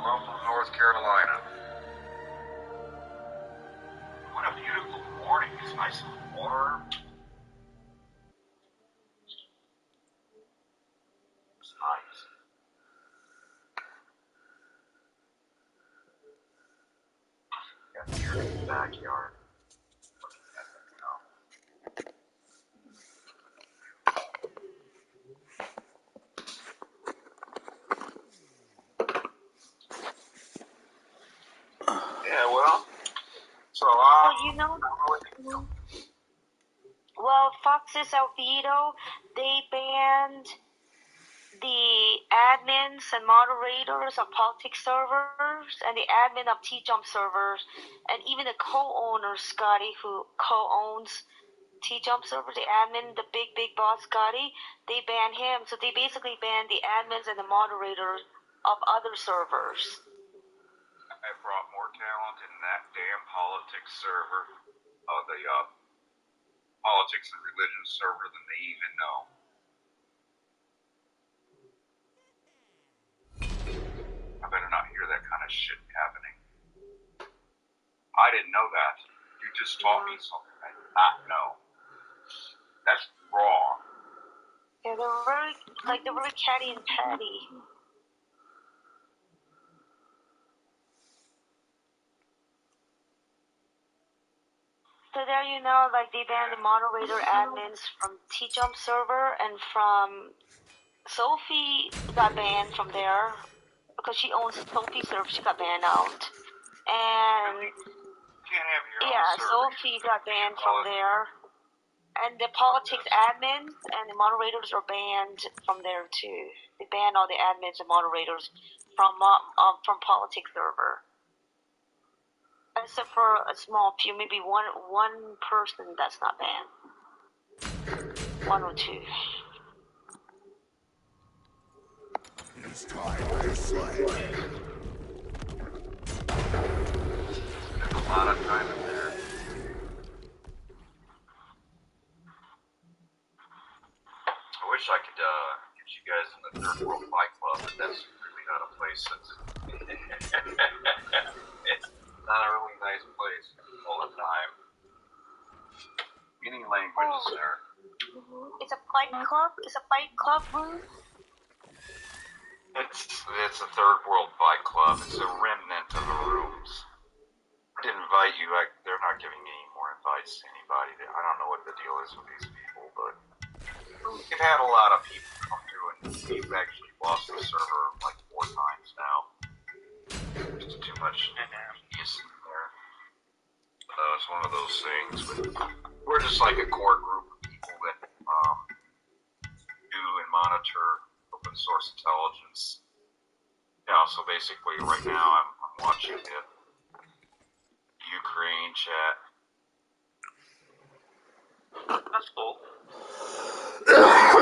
Buffalo, North Carolina. What a beautiful morning. It's nice and warm. It's nice. Got here in the backyard. Yeah, well, so well, Fox's Albedo, they banned the admins and moderators of politics servers and the admin of T-Jump servers, and even the co-owner, Scotty, who co-owns T-Jump servers, the admin, the big boss, Scotty, they banned him. So they basically banned the admins and the moderators of other servers. I brought more talent in that damn politics server, the politics and religion server, than they even know. I better not hear that kind of shit happening. I didn't know that. You just taught me something I did not know. That's wrong. Yeah, they're very catty and patty. So there you know, like they banned the moderator admins from T-Jump server, and from Sophie got banned from there because she owns Sophie server. She got banned out, and Sophie got banned from there, and the politics admins and the moderators are banned from there too. They banned all the admins and moderators from politics server. Except for a small few, maybe one person that's not banned. One or two. It's time to slay. There's a lot of time in there. I wish I could get you guys in the Third World Fight Club, but that's really not a place that's... It's not a really nice place all the time. Any language is there. It's a fight club? It's a fight club room? It's a Third World Fight Club. It's a remnant of the rooms. I didn't invite you. They're not giving me any more invites to anybody. I don't know what the deal is with these people, but we've had a lot of people come through, and we've actually lost the server like 4 times now. There's too much use in there. It's one of those things, but we're just like a core group of people that do and monitor open source intelligence. Yeah, so basically right now I'm watching the Ukraine chat. That's cool. Yeah,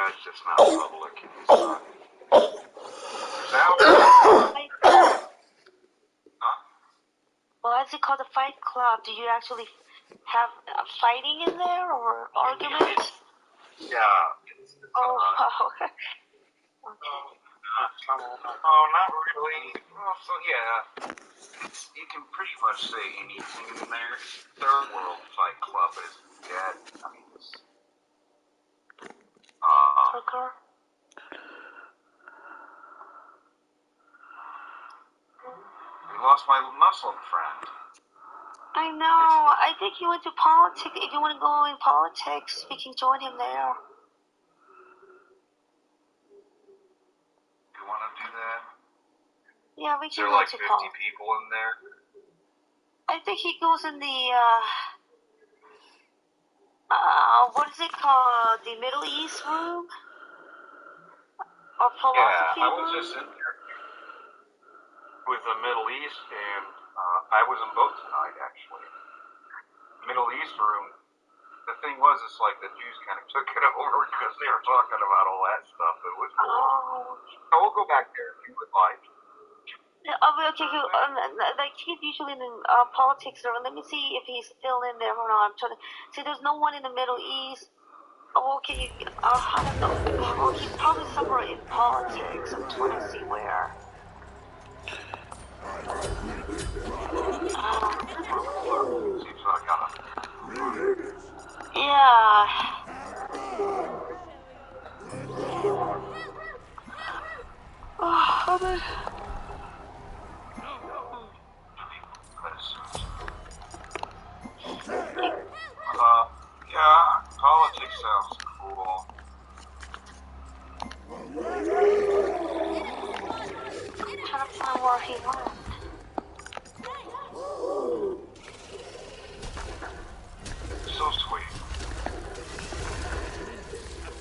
it's just not public. It's not. Well, is it called a fight club? Do you actually have fighting in there or arguments? Yeah. Wow. Okay. Oh, not really. Well, so yeah, you can pretty much say anything in there. Third World Fight Club is dead. I mean, it's... Okay. We lost my Muslim friend. I know. I think he went to politics. If you want to go in politics, we can join him there. You want to do that? Yeah, we can There are go like to 50 politics. people in there. I think he goes in the, what is it called? The Middle East room? Or philosophy I was room? just in there with the Middle East, and I was in both tonight, actually. Middle East room, the thing was, it's like the Jews kind of took it over because they were talking about all that stuff. It was cool. Oh. So we'll go back there if you would like. Okay, like he's usually in politics room. Let me see if he's still in there. Hold on, I'm trying to see. There's no one in the Middle East. Okay, I don't know. Well, he's probably somewhere in politics. I'm trying to see where. Seems like I got Yeah. Oh, man. Yeah, politics sounds cool. I'm trying to find where he went. So sweet.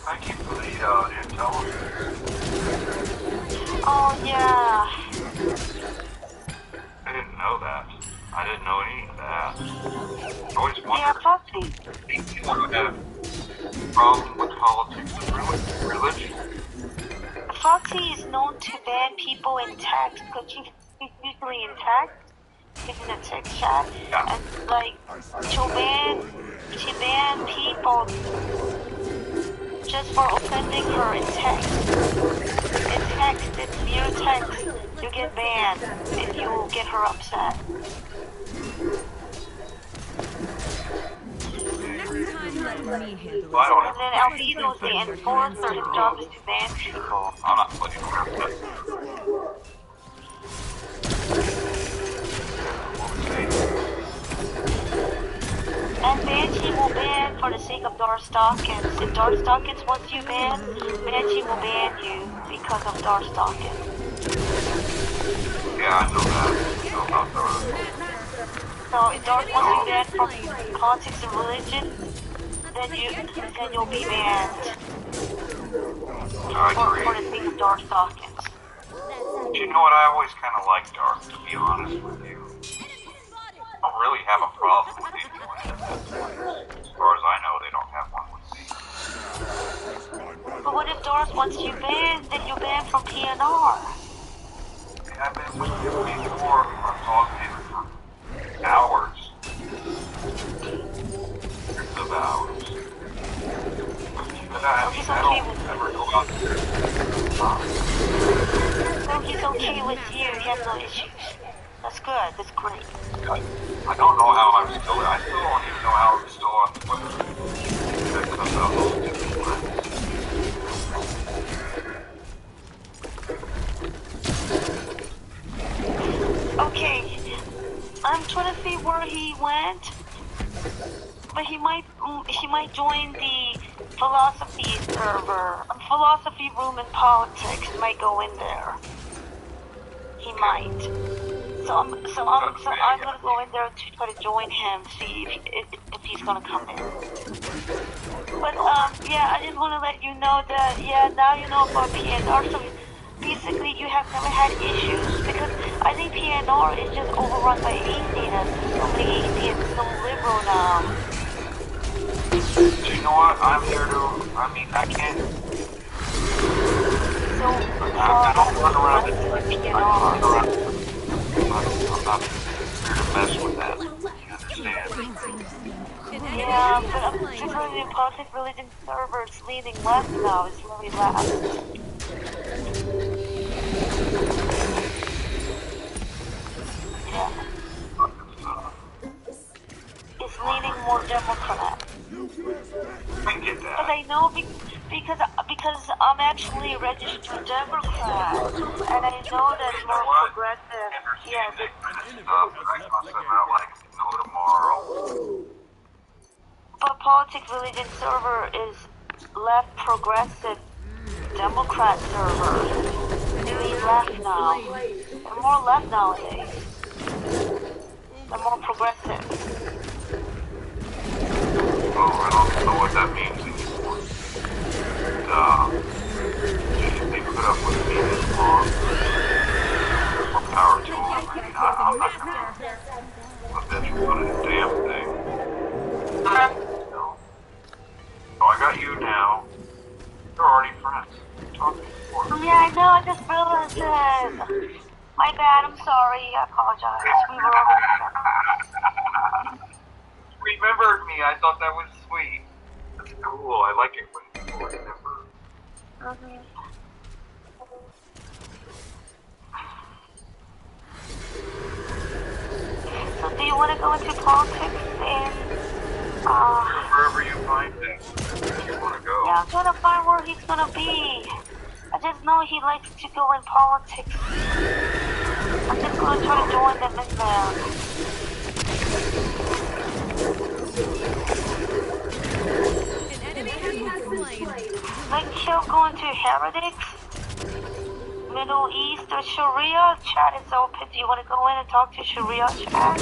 Thank you for the intelligence. Oh, yeah. I didn't know that. I didn't know any of that. I always Yeah, wondered Foxy. if people would have a problem with politics and religion. Foxy is known to ban people in text because he's usually in text. He's in a text chat. Yeah. And, like, she ban people just for offending her in text. In text, it's mere text. You get banned if you get her upset. Well, I don't And then Albedo's the enforcer. His job is to ban people. I'm not putting around that. And Banshee will ban for the sake of Darkstalkers. If Darkstalkers wants you banned, Banshee will ban you because of Darkstalkers. Yeah, I know that. I know about those. So if Dark wants you banned from politics and religion, then you'll be banned I for agree. the sake of Darkstalkers. But you know what? I always kind of like Dark, to be honest with you. I don't really have a problem with anyone in that place. As far as I know, they don't have one with me. But what if Doris wants you banned, then you're banned from PNR? I've been with you before for talking for hours. Hundreds of hours. But I don't ever go out there. So he's okay with you, he has no issues. That's good, that's great. I don't know how I'm still. I still don't even know how I'm still on Twitter. That comes out those different ways. Okay, I'm trying to see where he went, but he might join the philosophy server, philosophy room in politics. He might go in there. He might. So I'm gonna go in there to try to join him, see if he's gonna come in. But yeah, I just want to let you know that now you know about PNR. So basically, you have never had issues because I think PNR is just overrun by atheists. So many atheists, so liberal now. Do you know what? I'm here to. I mean, I can't. So I don't run around and PNR. I'm not here to mess with that. You understand? Yeah, but I'm particularly in politics, religion server, it's leaning left now. It's really left. Yeah. It's leaning more Democrat. I get that. But I know because I'm actually a registered Democrat, and I know that's more progressive. Yeah. I must have out like tomorrow. But politics, religion server is left progressive Democrat server. Really left now. They're more left nowadays. They're more progressive. Oh, I don't know what that means anymore. They put up with me this long. More power to them. I mean, I'm not gonna bitch about a damn thing. No. So I got you now. You're already friends. Talking before. Yeah, I know. I just realized it. My bad. I'm sorry. I apologize. We were over. Remembered me. I thought that was sweet. That's cool. I like it family member. Mhm. So do you want to go into politics in, Wherever you find him, if you want to go. yeah, I'm trying to find where he's gonna be. I just know he likes to go in politics. I'm just gonna try to join them in there. An enemy has been slain. Like he'll go into heretics, Middle East, or Sharia. Chat is open. Do you want to go in and talk to Sharia chat?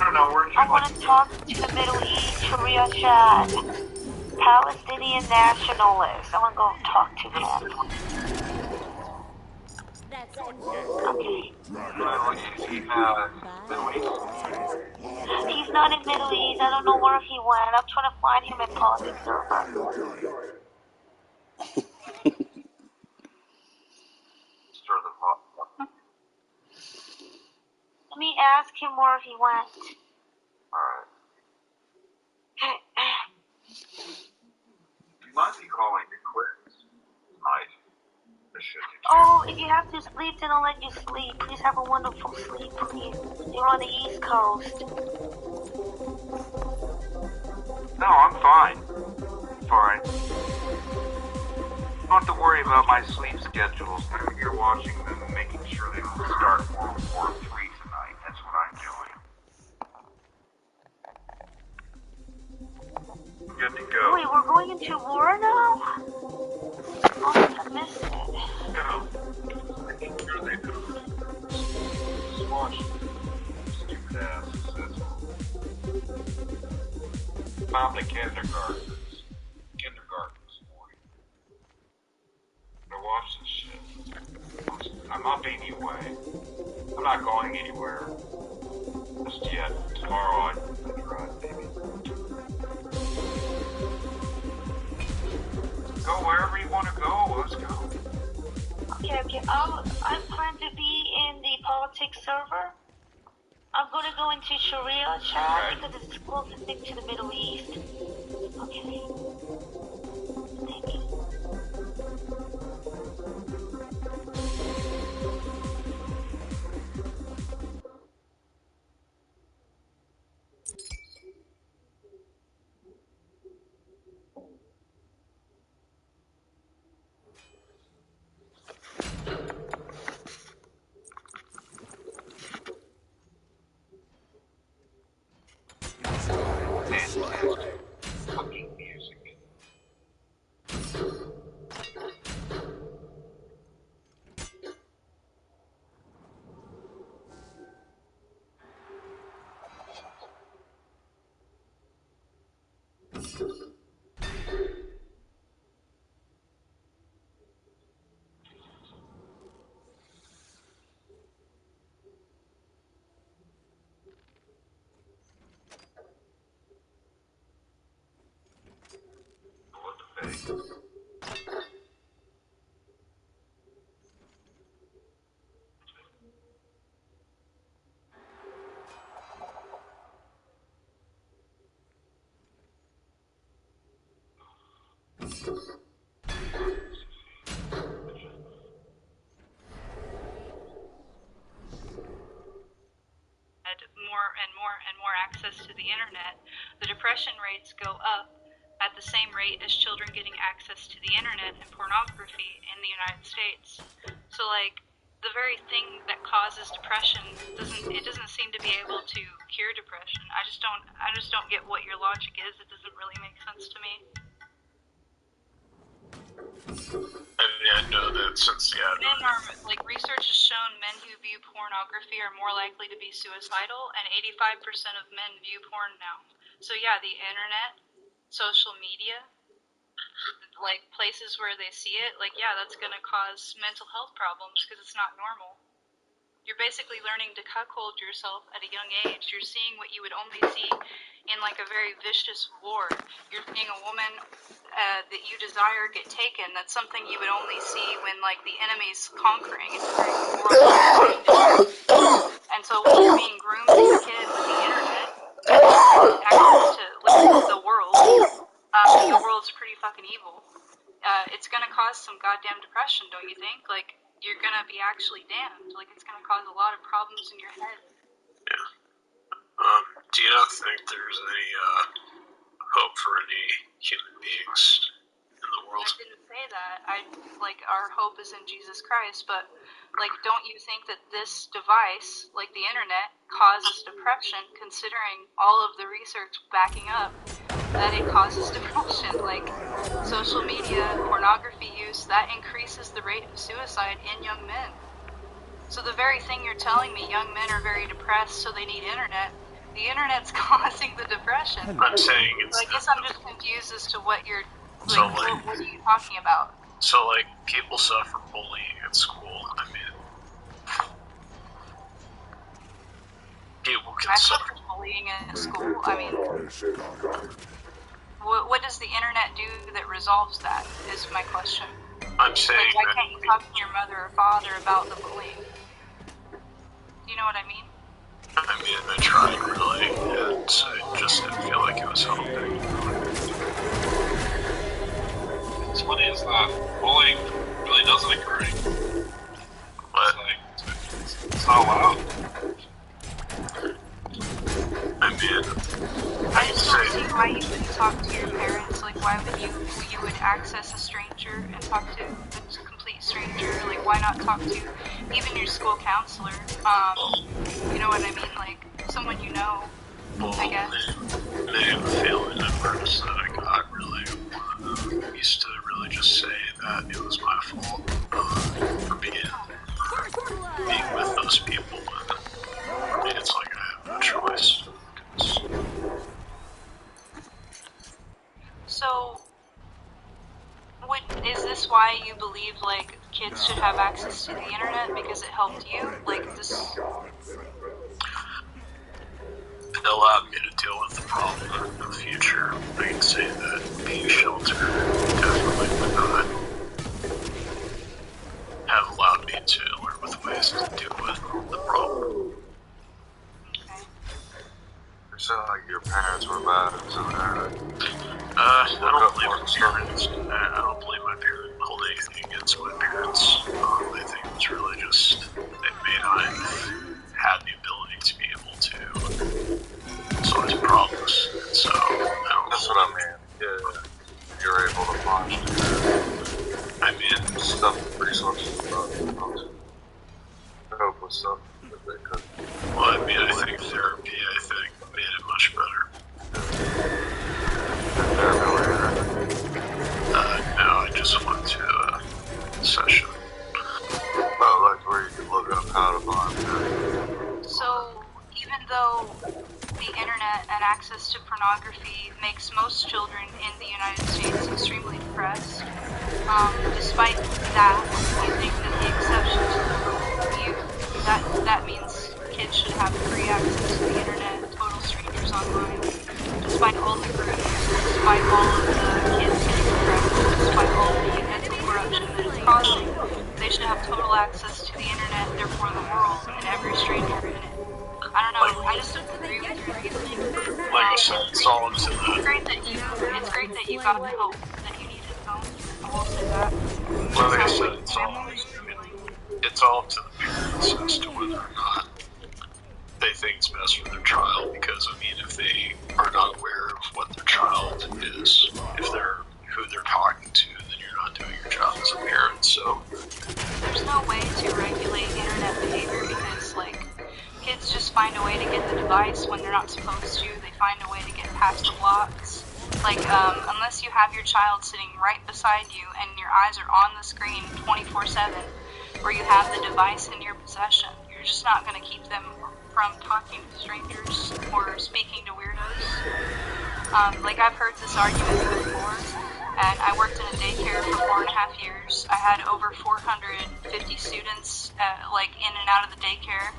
I don't know, where I want to talk to the Middle East Sharia chat. Palestinian nationalist. I want to go talk to him. That's Okay. Middle East. He's not in Middle East. I don't know where he went. I'm trying to find him in politics server. Stir the pot. Let me ask him where he went. Alright. You might be calling me quits. Smite. Oh, if you have to sleep, then I'll let you sleep. Please have a wonderful sleep, please. You're on the East Coast. No, I'm fine. Fine. Don't have to worry about my sleep schedules. I'm here watching them and making sure they don't start World War III tonight. That's what I'm doing. Good to go. Wait, we're going into war now? Oh, I missed it. No. Making sure they don't. Just watch stupid asses, that's all. Found the kindergartners. Kindergartners, boy. Better watch this shit. I'm up anyway. I'm not going anywhere. Just yet. Tomorrow I'll drive, maybe. Go wherever you want to go. Let's go. Okay. I plan to be in the politics server. I'm gonna go into Sharia chat because it's closest thing to the Middle East. Okay. Thank you. Fucking music. What the fake? more access to the internet, the depression rates go up at the same rate as children getting access to the internet and pornography in the United States. So like the very thing that causes depression doesn't seem to be able to cure depression. I just don't get what your logic is. It doesn't really make sense to me. And yeah, no, that since Men are, like, research has shown men who view pornography are more likely to be suicidal, and 85% of men view porn now. So yeah, the internet, social media, like places where they see it, like yeah, that's gonna cause mental health problems because it's not normal. You're basically learning to cuckold yourself at a young age. You're seeing what you would only see in like a very vicious war. You're seeing a woman that you desire get taken. That's something you would only see when like the enemy's conquering. It's a very moral thing. And so when you're being groomed as a kid with the internet, access to the world, the world's pretty fucking evil. It's gonna cause some goddamn depression, don't you think? Like, you're gonna be actually damned. Like, it's gonna cause a lot of problems in your head. Yeah. Do you not think there's any hope for any human beings in the world? I didn't say that. Our hope is in Jesus Christ, but, like, don't you think that this device, like the internet, causes depression, considering all of the research backing up that it causes depression? Like, social media, pornography use, that increases the rate of suicide in young men. So the very thing you're telling me, young men are very depressed, so they need internet, the internet's causing the depression. I'm saying it's... So I guess I'm just confused as to what you're... So, what are you talking about? So, like, people suffer bullying at school. I mean, people can I suffer. suffer bullying at school. I mean, what does the internet do that resolves that, is my question. I'm saying Like, why that can't you talk to your mother or father about the bullying? Do you know what I mean? I tried really, and I just didn't feel like it was helping. What's funny is that bullying really doesn't occur anymore. But It's not allowed. I mean, I just don't see why you wouldn't talk to your parents. Like, why would you would access a stranger and talk to a complete stranger? Like, why not talk to even your school counselor? You know what I mean? Like, someone you know, I guess. Maybe the feeling at first that I got really used to really just say that it was my fault for being with those people. And for me, it's like I have no choice. So, is this why you believe, like, kids should have access to the internet because it helped you? Like, this... It allowed me to deal with the problem in the future. I can say that being sheltered definitely would not have allowed me to learn with ways to deal with the problem. Okay. You sound like your parents were bad at some I don't blame my parents. I don't blame my parents. Hold anything against my parents. I think it's really just they may not have had the ability to be able to solve problems. And so That's what I mean. Yeah. You're able to find stuff, resources, help with stuff that they could. Well, I think therapy, made it much better. No, I just went to a session. Oh, like where you can look up how to find it. So, even though the internet and access to pornography makes most children in the United States extremely depressed, despite that, you think that the exception to the rule, that means kids should have free access to the internet, total strangers online, despite all the groups, despite all of the kids getting depressed, despite all the mental corruption that it's causing, they should have total access to the internet, therefore the world, and every stranger in it. I don't know, I just don't agree with your reasoning. Like I said, it's all up to the... It's great that you got the help that you needed, though. I will say that. Like I said, it's all up to the parents as to whether or not they think it's best for their child, because, if they are not aware of what their child is, if they're who they're talking to, then you're not doing your job as a parent, so... There's no way to regulate internet behavior because, kids just find a way to get the device when they're not supposed to. They find a way to get past the blocks. Unless you have your child sitting right beside you and your eyes are on the screen 24/7, where you have the device in your possession, you're just not going to keep them from talking to strangers or speaking to weirdos. I've heard this argument before, and I worked in a daycare for 4.5 years. I had over 450 students, in and out of the daycare,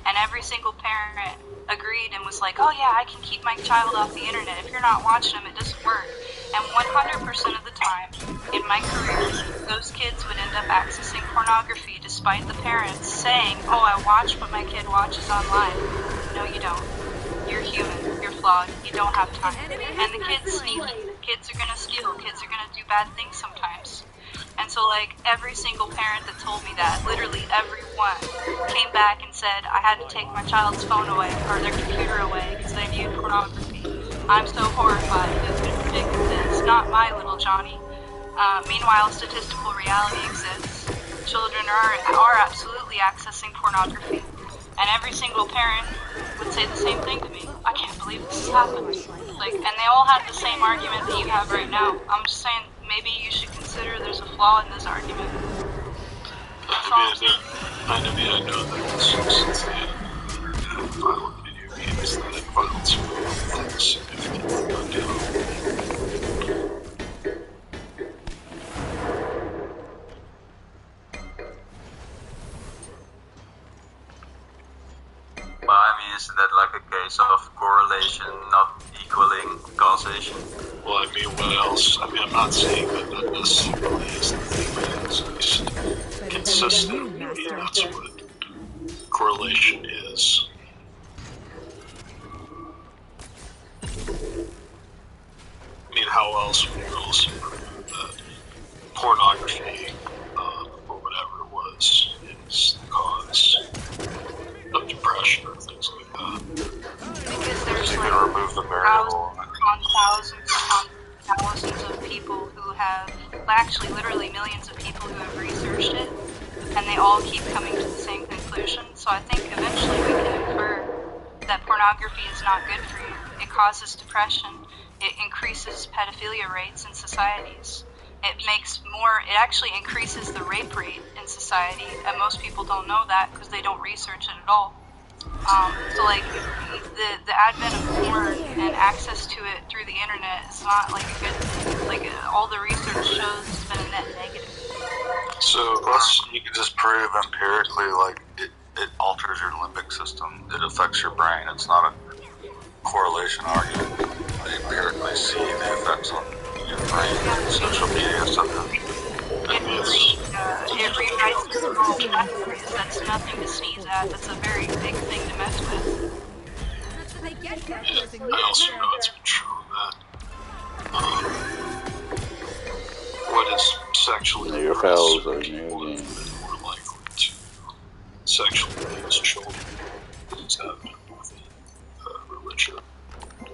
and every single parent agreed and was like, oh yeah, I can keep my child off the internet. If you're not watching them, it doesn't work. And 100% of the time, in my career, those kids would end up accessing pornography despite the parents saying, oh, I watch what my kid watches online. No, you don't. You're human. You're flawed. You don't have time. And the kid's sneaky. The kids are going to steal. bad things sometimes. And so, like, every single parent that told me that, literally everyone, came back and said, I had to take my child's phone away, or their computer away, because they viewed pornography. I'm so horrified. Who could predict this? Not my little Johnny. Meanwhile, statistical reality exists. Children are absolutely accessing pornography. And every single parent would say the same thing to me. I can't believe this has happened. Like, and they all have the same argument that you have right now. I'm just saying, maybe you should consider there's a flaw in this argument. I know that since the violent video games, that violence will significantly gone down. But I mean, isn't that like a case of correlation not equaling causation? Well, I mean, what else? I mean, I'm not saying that that necessarily is the thing, but it's at least consistent. I mean, that's what correlation is. I mean, how else would you also prove that pornography, or whatever it was, is the cause of depression or things like that? Because there's You like can remove the variable. thousands of people who have, actually literally millions of people who have researched it, and they all keep coming to the same conclusion. So I think eventually we can infer that pornography is not good for you. It causes depression. It increases pedophilia rates in societies. It actually increases the rape rate in society, and most people don't know that because they don't research it at all. So like the advent of porn and access to it through the internet is not like a good thing. Like all the research shows it's been a net negative. So you can just prove empirically, like it alters your limbic system. It affects your brain. It's not a correlation argument. They empirically see the effects on your brain, social media, stuff. It rewrites the neural pathways. That's nothing to sneeze at. That's a very big thing to mess with. I also know it's been shown that what is sexually UFOs repressed people have been more likely to sexually abuse children who's happening within religion.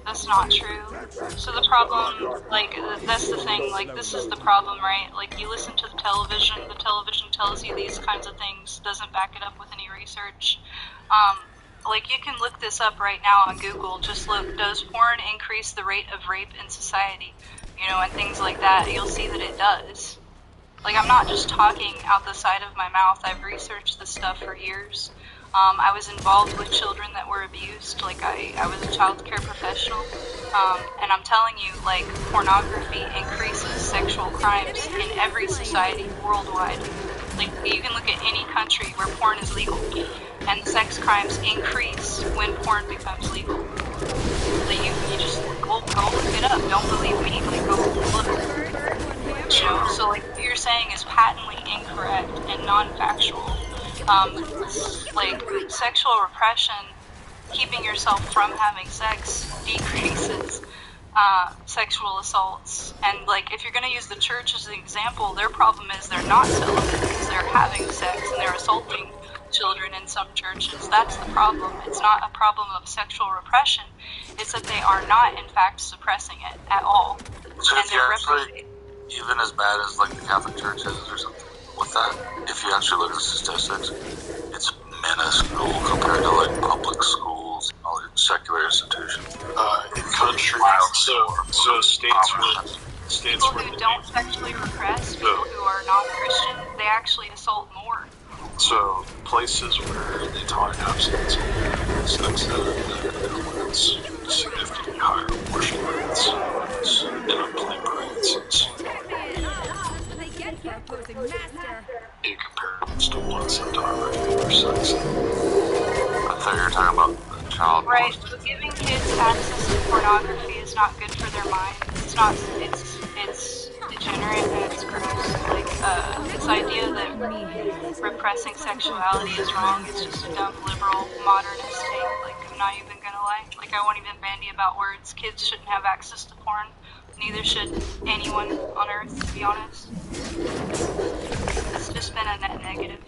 That's not true. So the problem, like, that's the thing, like, this is the problem, right? Like, you listen to the television tells you these kinds of things, doesn't back it up with any research. Like, you can look this up right now on Google, just look, does porn increase the rate of rape in society? You know, and things like that, you'll see that it does. Like, I'm not just talking out the side of my mouth, I've researched this stuff for years. I was involved with children that were abused. Like, I was a child care professional. And I'm telling you, like, pornography increases sexual crimes in every society worldwide. Like, you can look at any country where porn is legal, and sex crimes increase when porn becomes legal. So you just go look it up. Don't believe me. Like, go look. You know, so like what you're saying is patently incorrect and non-factual. Like sexual repression, keeping yourself from having sex decreases sexual assaults. And like if you're going to use the church as an example, their problem is they're not celibate because they're having sex and they're assaulting children in some churches. That's the problem. It's not a problem of sexual repression. It's that they are not in fact suppressing it at all. So And if you're they're actually even as bad as like the Catholic Church is or something with that, if you actually look at the statistics, it's minuscule compared to like public schools and all the secular institutions. In countries, so states people who don't sexually repress, people who are non-Christian, they actually assault more. So places where they taught abstinence and sex it's significantly higher abortion rates and unplanned pregnancies in comparison to ones that die right after sex. I thought you were talking about the child Right, molestation. so giving kids access to pornography is not good for their mind. It's degenerate and it's gross. Like, this idea that repressing sexuality is wrong is just a dumb liberal modernist take. Like, I'm not even gonna lie. Like, I won't even bandy about words. Kids shouldn't have access to porn. neither should anyone on Earth, to be honest. It's just been a net negative.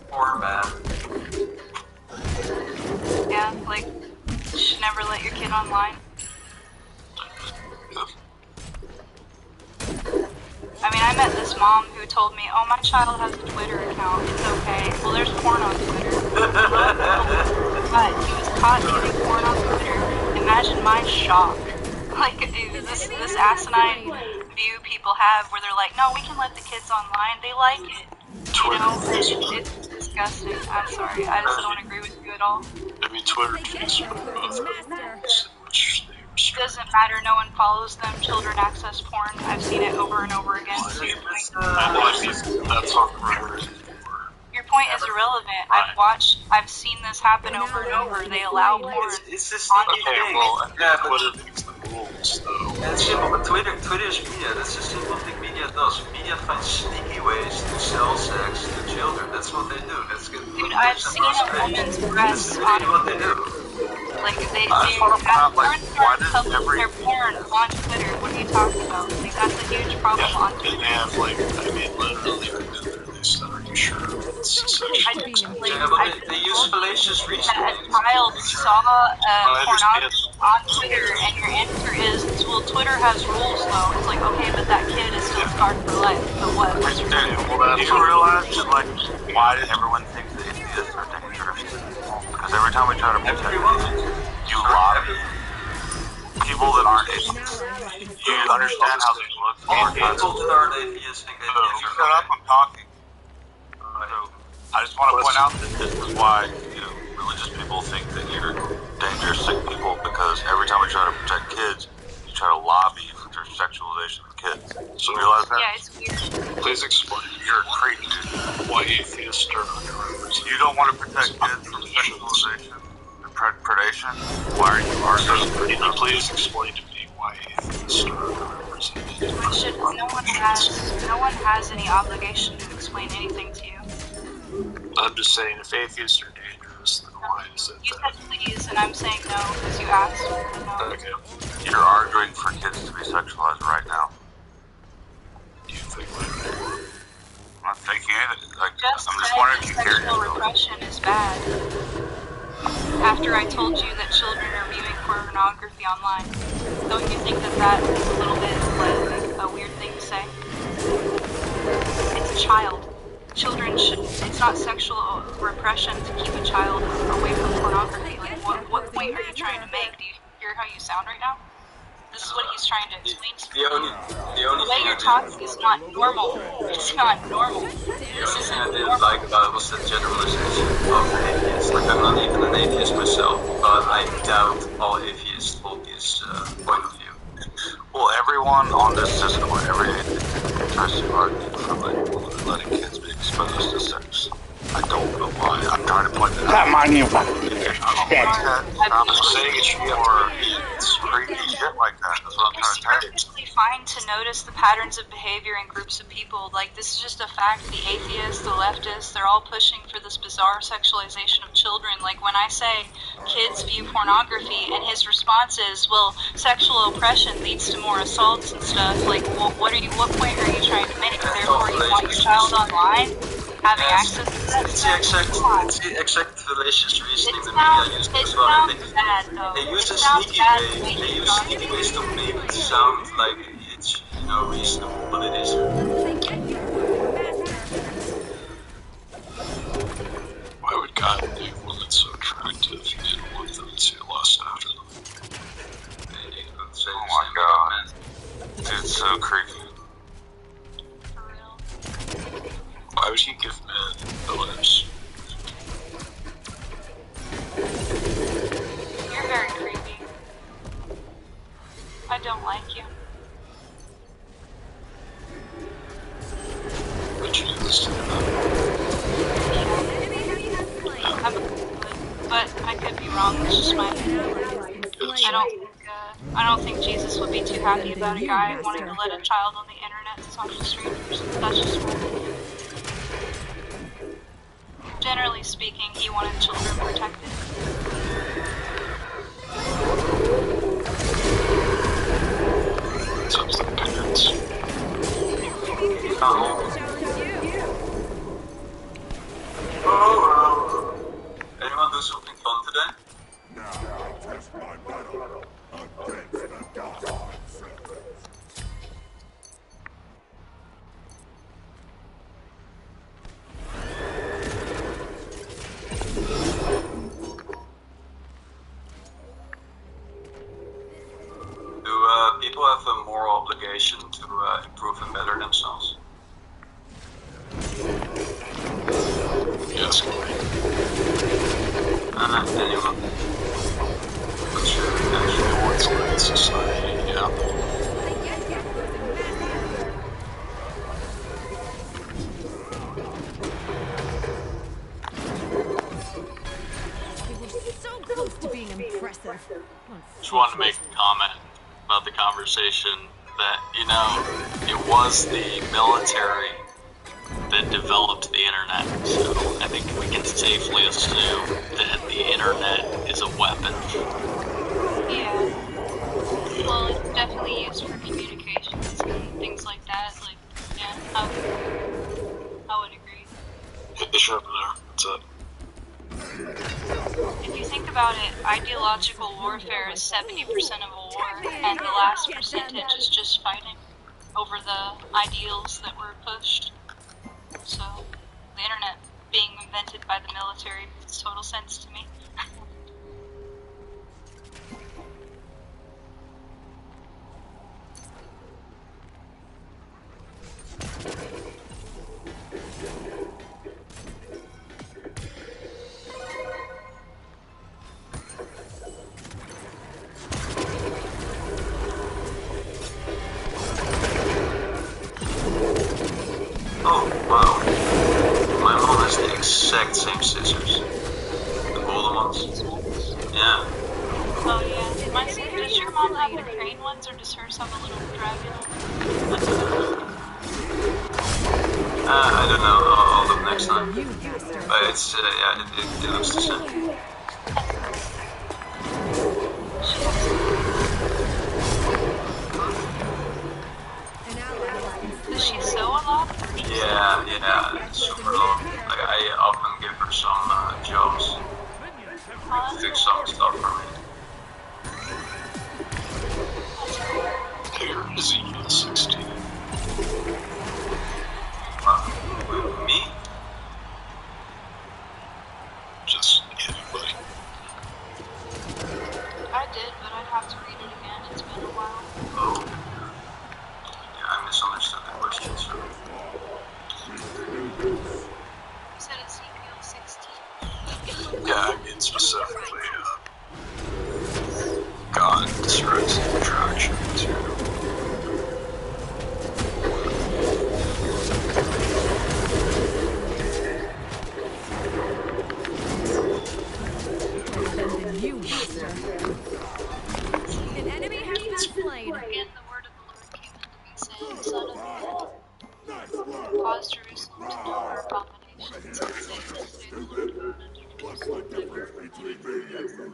Poor man. Yeah, like, you should never let your kid online. I mean, I met this mom who told me, oh, my child has a Twitter account, it's okay. Well, there's porn on Twitter. But he was caught getting porn on Twitter. Imagine my shock. Like, dude, this asinine view people have where they're like, no, we can let the kids online, they like it. You know, it's disgusting. I'm sorry, I just don't agree with you at all. I mean, Twitter tweets are both It doesn't matter, no one follows them, children access porn. I've seen it over and over again. So that's on Reddit. your point is irrelevant. I've seen this happen over and over. They allow porn. It's the sneaky thing. Well, Yeah, but Twitter makes the rules, though. that's simple. But Twitter is media. That's the simple thing media does. Media finds sneaky ways to sell sex to children. That's what they do. That's good. Dude, I've seen a woman's breasts That's on. really what they do. Like they just wanna point out, like, why does publish every- their porn on Twitter. What are you talking about? Like that's a huge problem on And Twitter. they have, like, I mean, literally, they said, are you sure it's sexual? I just like Yeah, but they use fallacious that reasoning. a child saw pornography on Twitter, and your answer is, well, Twitter has rules though. It's like, okay, but that kid is still scarred for life. So what? What's your Dude, you realize that, like, why does everyone think that atheists are dangerous? Because every time we try to protect kids, you lobby people that aren't atheists. You understand how they look. All people that aren't atheists think that kids are Shut up, I'm talking. So, I just want to point out that this is why, religious people think that you're dangerous, sick people, because every time we try to protect kids, you try to lobby for sexualization of kids. So you realize that? Yeah, it's weird. Please explain. You're a creep, dude. Why atheists are underrepresented. You don't want to protect kids from sexualization and predation? Why are you arguing? Can you please explain to me why atheists are underrepresented? No one has any obligation to explain anything to you. I'm just saying, if atheists are dangerous, then why is it You that? said please, and I'm saying no because you asked. No. Okay. You're arguing for kids to be sexualized right now. Do you think that? I'm not thinking anything. Like, Just I'm just saying wondering that if you hear sexual yourself. repression is bad. After I told you that children are viewing pornography online, don't you think that that is a little bit like a weird thing to say? It's a child. Children should. It's not sexual repression to keep a child away from pornography. Like, what point are you trying to make? Do you hear how you sound right now? This is what he's trying to explain to you. The only The way thing you're talking is not normal. It's not normal. This isn't I didn't normal. like about it was the generalization of atheists. Like, I'm not even an atheist myself, but I doubt all atheists hold this point of view. Well, everyone on this Discord, every atheist tries to argue for letting kids be exposed to sex. I don't know why. I'm trying to point that out. Come on, you fucking I'm saying it should be more creepy shit like that. That's what I'm It's trying to tell you. perfectly fine to notice the patterns of behavior in groups of people. Like, this is just a fact. The atheists, the leftists, they're all pushing for this bizarre sexualization of children. Like, when I say kids view pornography, and his response is, well, sexual oppression leads to more assaults and stuff. Like, well, what point are you trying to make? Therefore, you want your child online? Having access to that stuff? Come on. It's the exact fallacious reasoning It the media sounds, uses it as well. sounds bad, though. They use a It sounds sneaky bad way. the way They you use talk. sneaky ways to make it sound like it's reasonable, but it isn't. Why would God make women so attractive? He didn't want them to lust after them. Oh my god. Dude, it's so creepy. For real. Why would he give men boners? You're very creepy. I don't like you. Would you do this to them? But I could be wrong. It's just my opinion. I don't think Jesus would be too happy about a guy wanting to let a child on the internet to talk to strangers. That's just my opinion. generally speaking, he wanted children protected. It's up to the parents. Anyone do something fun today? Now I test my metal against the gods. Do people have a moral obligation to improve and better themselves? Yes. Anyone? What's your reaction? What's in society, yeah. They were so close to being impressive. Just wanted to make a comment about the conversation that, you know, it was the military that developed the internet, so I think we can safely assume that the internet is a weapon. Yeah. Well, it's definitely used for communications and things like that. Like, yeah, I would agree. Hit the ship there. That's it. If you think about it, ideological warfare is 70% of a war, and the last percentage is just fighting over the ideals that were pushed. So, the internet being invented by the military makes total sense to me. Oh, wow. My mom has the exact same scissors. The golden ones. Yeah. Oh yeah, does your mom have the crane ones, or does hers have a little dragon? I don't know. I'll look next time. But it's, yeah, it looks the same. Does she sew a lot? Yeah, it's super long. Like, I often give her some jobs. Fix some stuff for me. Here, Ezekiel 16. Me? Just anybody. I did, but I'd have to read it again. It's been a while. Oh. Yeah, I misunderstood the question, so. You said Ezekiel 16. Yeah, I mean specifically, God describes the attraction to You, master. An enemy has been slain. Again, the word of the Lord came unto me, saying, Son of man, cause Jerusalem to know her abominations, and say, Thus saith the Lord God unto Jerusalem, thy birth was in the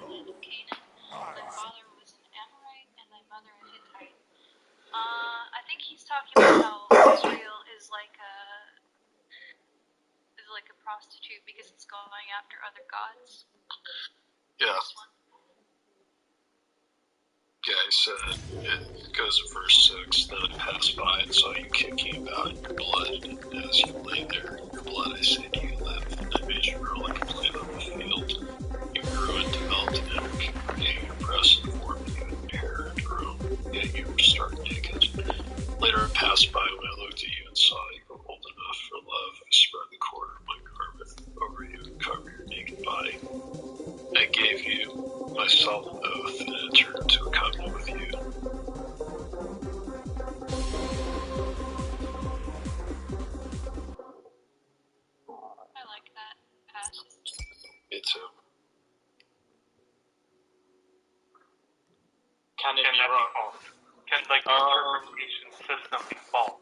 land of Canaan, thy father was an Amorite, and thy mother a Hittite. I think he's talking about how Israel is like a prostitute because it's going after other gods. yeah. Yeah, he said, it goes in verse 6, then I passed by and saw you kicking about in your blood, and as you lay there in your blood, I said to you, live, and I made you grow like a plant on the field. You grew and developed in energy, yet your breasts and formed you in hair and grown, yet you were stark naked. Later I passed by when I looked at you and saw you were old enough for love. I spread the cord of my garment over you and covered your naked body. I gave you my solemn oath and entered into a covenant with you. I like that passage. Me too. Can it be wrong? False? Can the interpretation system be false?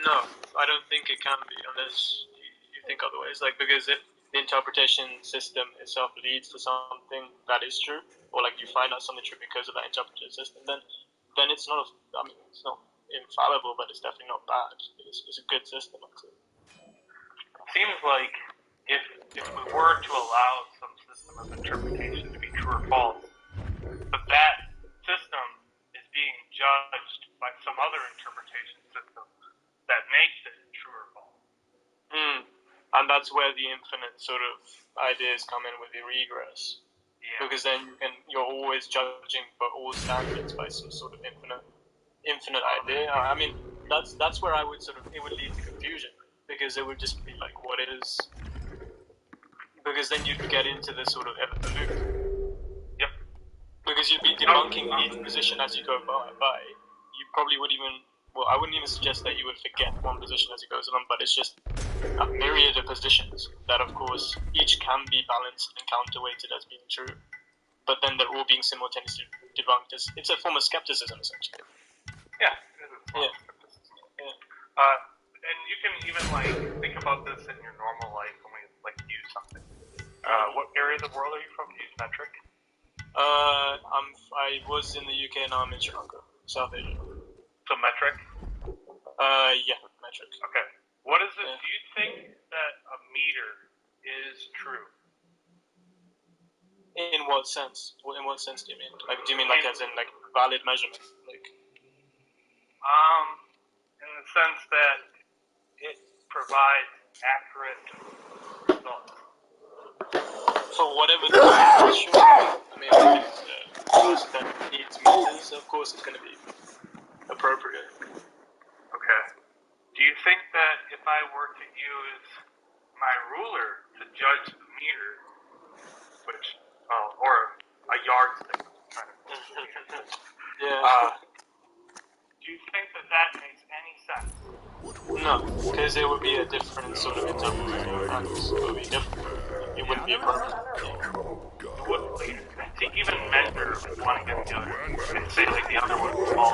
No, I don't think it can be unless you think otherwise. Like, because if the interpretation system itself leads to something that is true, or like you find out something true because of that interpretation system, then it's not. I mean, it's not infallible, but it's definitely not bad. It's a good system, actually. Seems like if we were to allow some system of interpretation to be true or false, but that system is being judged by some other interpretation system that makes it true or false. And that's where the infinite sort of ideas come in with the regress. Yeah. Because then you're always judging for all standards by some sort of infinite idea. I mean, that's where it would lead to confusion, because it would just be like, what is? Because then you'd get into this sort of loop. Yep. Because you'd be debunking each position as you go by. You probably would even. Well, I wouldn't even suggest that you would forget one position as it goes along, but it's just a myriad of positions that, of course, each can be balanced and counterweighted as being true, but then they're all being simultaneously debunked. It's a form of skepticism, essentially. Yeah. Yeah. And you can even think about this in your normal life when we use something. What area of the world are you from? Do you use metric? I was in the UK, now I'm in Sri Lanka, South Asia. So metric? Yeah, metric. Okay. What is it? Do you think that a meter is true? In what sense? In what sense do you mean? Like, do you mean as in valid measurement? In the sense that it provides accurate results. For whatever the issue, I mean, that needs meters, of course, it's going to be appropriate. Okay. Do you think that if I were to use my ruler to judge the meter, or a yardstick, yeah. Do you think that makes any sense? No, because it would be a different sort of interpretation of facts. It would be different. It wouldn't be appropriate. It wouldn't be. To even measure one against the other, and say the other one is small.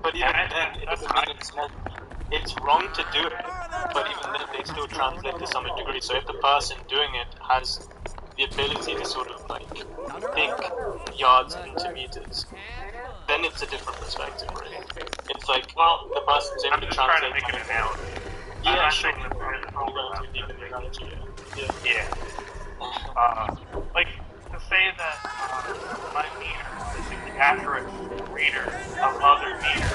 But even then, it doesn't mean it's wrong to do it, but even then they still translate to some degree. So if the person doing it has the ability to sort of think yards into meters, then it's a different perspective, right? It's the person's able to translate. I'm just trying to make an analogy. Yeah, sure. You're going too deep in the analogy, yeah. To say that my meter is an accurate reader of other meters,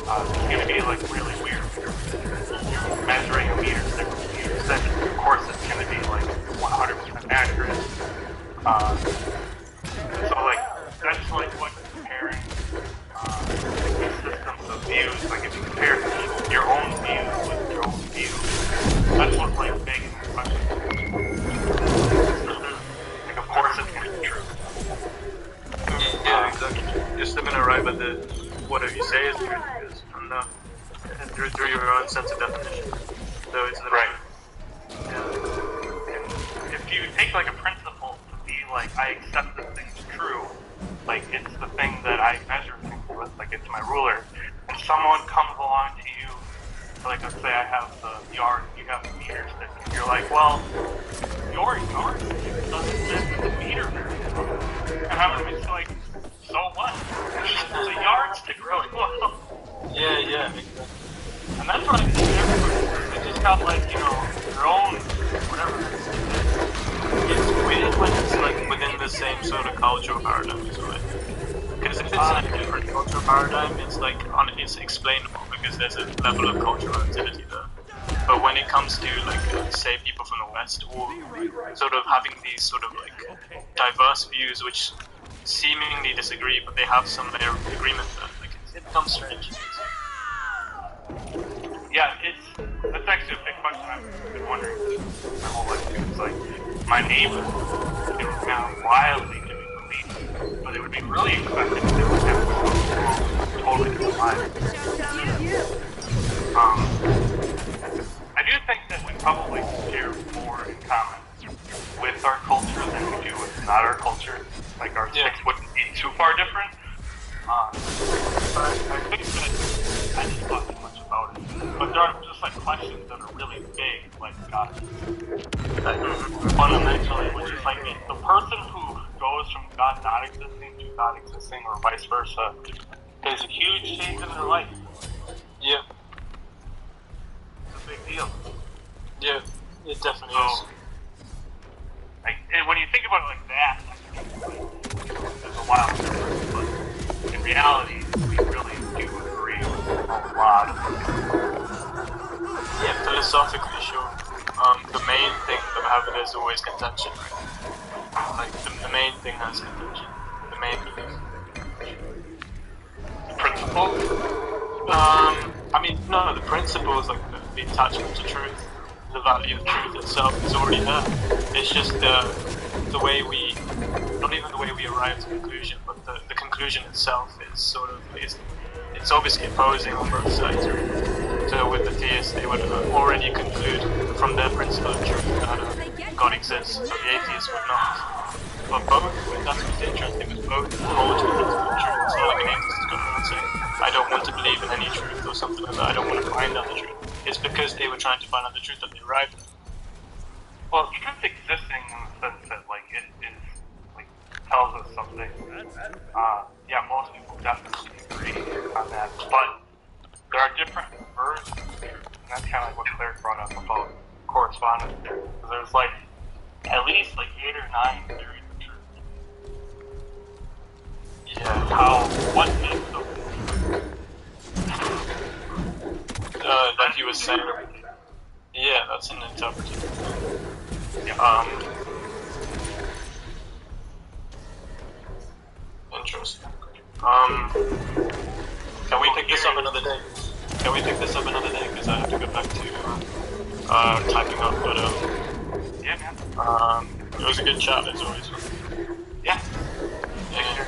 it's going to be really weird. You're measuring a meter, different meters, then of course it's going to be 100% accurate. So that's what comparing the systems of views. If you compare your own views with your own views, that's what begging the question. Of course it's going to be true. Yeah, exactly. You're still going to arrive at whatever you say is true, because through your own sense of definition. So it's right. If you take a principle to be I accept this thing's true, it's the thing that I measure things with, it's my ruler, and someone comes along to you, let's say I have the yard, you have the meter stick, and you're well, your yardstick doesn't fit the meter very well. And I'm going to be so what? It's a yardstick really well. Yeah. And that's what I think everybody, they just have their own, whatever. It's weird when it's within the same sort of cultural paradigm as well. Because if it's in a different cultural paradigm, it's explainable because there's a level of cultural activity there. But when it comes to say people from the West, or sort of having these sort of diverse views which seemingly disagree, but they have some layer of agreement there, it becomes strange. Yeah, that's actually a big question I've been wondering my whole life. It's my neighbors, they were found wildly to be believed, but it would be really expected if they would have totally different lives. I do think that we probably share more in common with our culture than we do with not our culture. Our sticks wouldn't be too far different. But I think that I just thought too much about it. But there are just questions that are really big, like God, fundamentally, which is like the person who goes from God not existing to God existing, or vice versa, is a huge change in their life. Yeah. It's a big deal. Yeah, it definitely is. Like, and when you think about it like that, there's a wild difference, but in reality, we really do agree with a lot of things. Yeah, philosophically, sure. The main thing about it is always contention, right? Like, the main thing has contention. The main thing. Principle? I mean, no, the principle is like the attachment to truth. The value of truth itself is already there. It's just the way we, not even the way we arrive at the conclusion, but the conclusion itself is sort of, it's obviously opposing on both sides. So with the theists, they would already conclude from their principle of truth that God exists, so the atheists would not. But both, that's what's interesting, is both hold to the principle of truth. It's not like an atheist is going around saying, I don't want to believe in any truth or something like that, I don't want to find out the truth. It's because they were trying to find out the truth that they arrived at. Well, truth existing in the sense that, like, it is, like, tells us something. Yeah, most people definitely agree on that, but there are different versions of truth, and that's kind of like what Claire brought up about correspondence there. There's, like, at least, like, 8 or 9 theories of truth. Yeah. What is something? Like you were saying. Yeah, that's an interpretation. Interesting. Can we pick this up another day? Because I have to go back to typing up, but yeah, man. It was a good chat as always. Yeah. Yeah.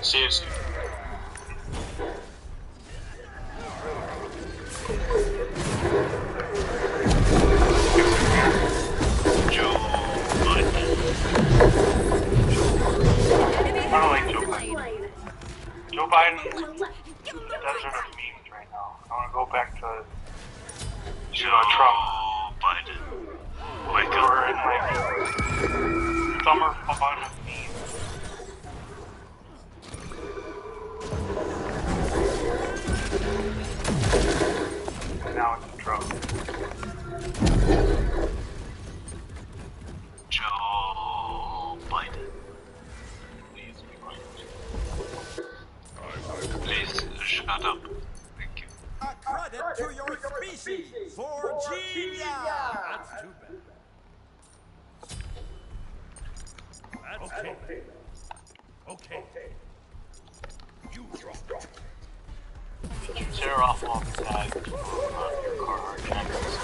See you soon. I don't like Joe Biden. Joe Biden is the desert of memes right now. I want to go back to Trump. Biden. Like, we're in like summer fun of memes. And now it's Trump. Joe Biden. Please shut up. Thank you. A credit to your species, Virginia! That's too bad. That's okay. Okay. You drop. Did you tear off all the tags on your car jackets?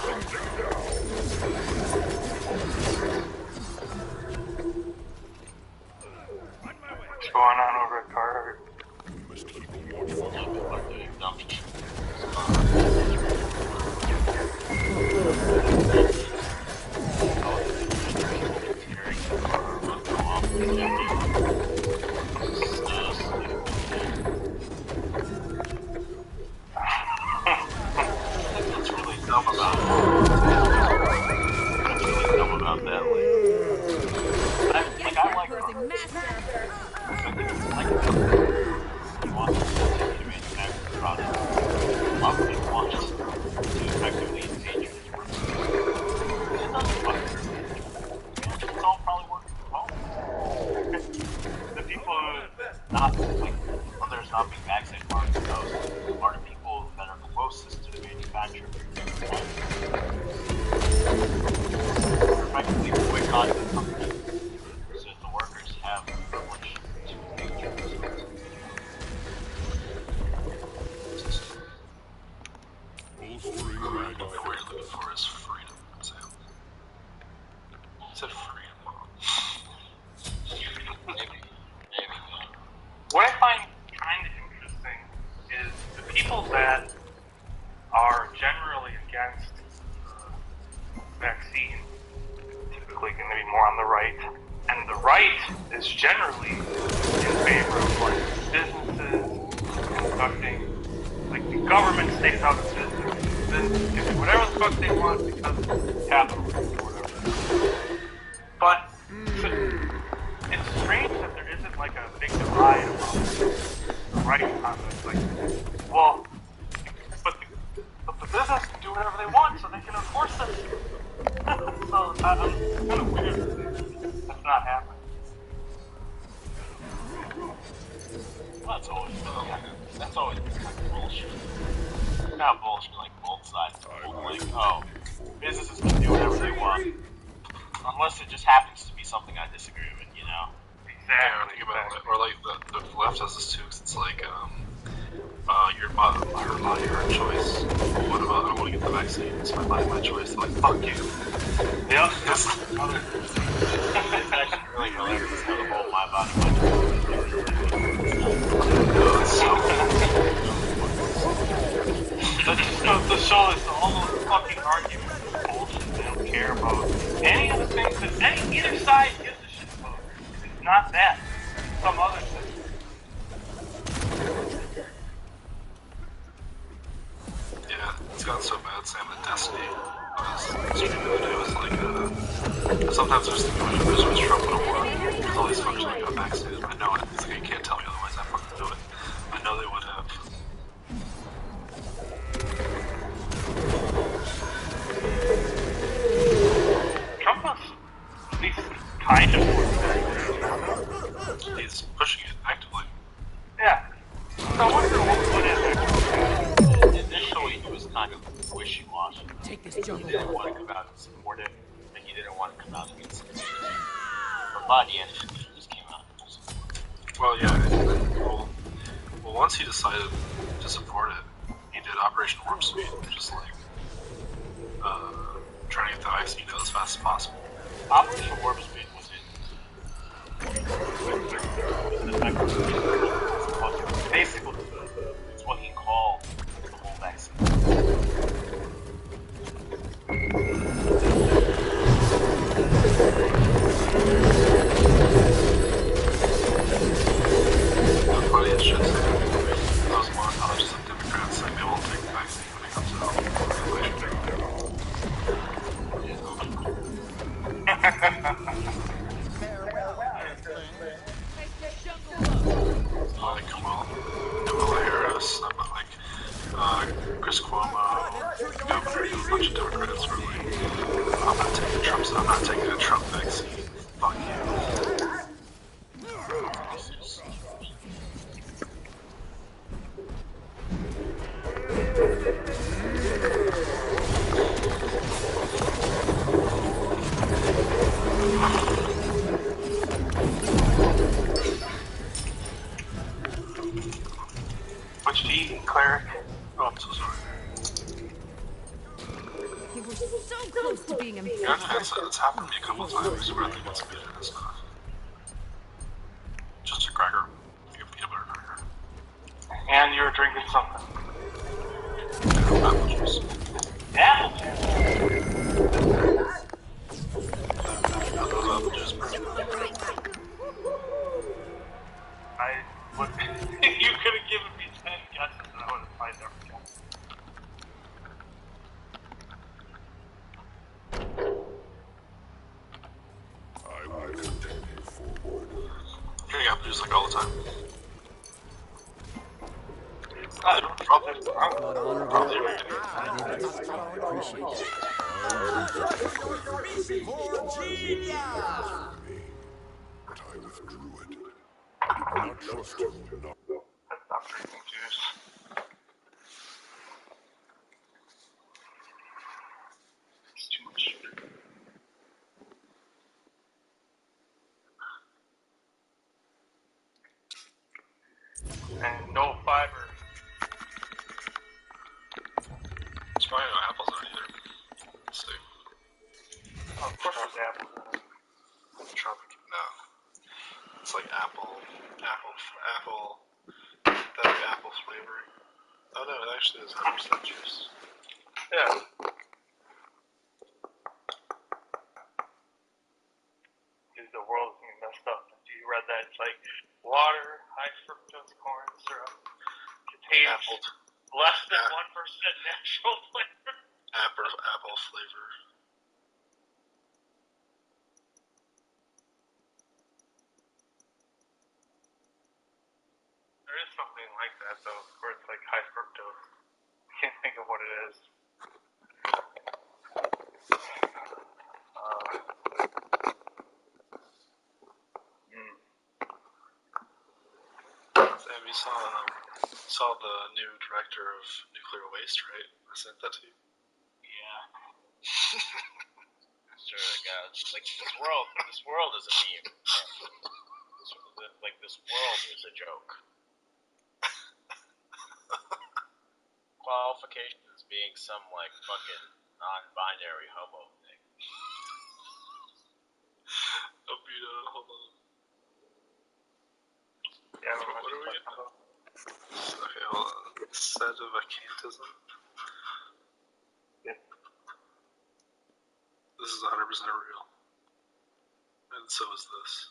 What's going on over at Carhartt? What's really dumb about that? Like, I like effectively engage with your it's all probably working from home. The people who Not like when there's not being vaccinated marks, those are the people that are closest to the manufacturer. Effectively boycott the company so that the workers have the privilege to engage with themselves. What we're looking for is freedom. It's a freedom. Maybe. What I find kind of interesting is the people that are generally against vaccine, typically going to be more on the right, and the right is generally in favor of like businesses conducting, like the government stays out of business can do whatever the fuck they want because it's capitalism or whatever. But it's strange that there isn't like a big divide among the right concepts. Like, well, but the business can do whatever they want, so they can enforce it. So it's kind of weird that that's not happening. Well, that's always like bullshit. Not bullshit, like both sides. Like, oh, businesses can do whatever they want, unless it just happens to be something I disagree with, you know? Exactly. Think about it. Or like the left has this too, 'cause it's like, your choice. What about I don't want to get the vaccine? It's my body, my choice. Like, fuck you. Yep. It's actually really hilarious how the whole my body, my choice. The show is all those fucking arguments is bullshit. They don't care about any of the things that either side gives a shit about. It's not that. It's some other thing. Yeah, it's gotten so bad. Sam and Destiny was streaming the other day was like, sometimes there's Trump would have won because all these fuckers like got vaccinated. I know it. It's like, you can't tell me otherwise. I fucking know it. I know they would have. Trump was at least kind of He's pushing it actively. yeah. I wonder what is it. Initially, he was kind of wishy-washy. He didn't want to come out and support it, and he didn't want to come out against it. But by the end, he just came out. Well, yeah. Well, once he decided to support it, he did Operation Warp Speed, which is like trying to get the vaccine out as fast as possible. Operation Warp Speed was basically it's what he called the whole vaccine. The funniest shit is those montages of Democrats saying they won't take the vaccine when it comes out. Like Kamala Harris, Chris Cuomo, Governor, a bunch of Democrats were like, I'm not taking a Trump vaccine. Fuck you. Which D, cleric? Oh, I'm so sorry. We were so close to being Yeah, it's happened to me a couple of times where I think it's made it and stuff. Just a cracker. Like a peanut butter cracker. And you were drinking something. Apple juice. Apple juice. Those apple juice burn. You could have given me 10 guesses and I would have probably never guessed. I will continue forward. Drinking apple juice like all the time. Probably every day. I but I withdrew it. I did not trust you enough. Stop drinking juice. It's too much sugar. And no fiber. It's probably no apples on either. Let's see. Oh, of course there's apples in it. Tropic, no. It's like apple, that apple flavoring. Oh no, it actually is 100% juice. Yeah. Dude, the world's gonna be messed up. You read that? It's like water, high fructose corn syrup, contains less than 1% natural flavor. Apple flavor. There is something like that, though, where it's like high fructose. I can't think of what it is. Sam, you saw the new director of Nuclear Waste, right? I sent that to you. Yeah. Sure, God. Like this world is a meme. This world is a joke. Qualifications being some like fucking non-binary homo thing. Hold on. Yeah, what are we getting? Okay, hold on. Sedevacantism. Yeah. This is 100% real. And so is this.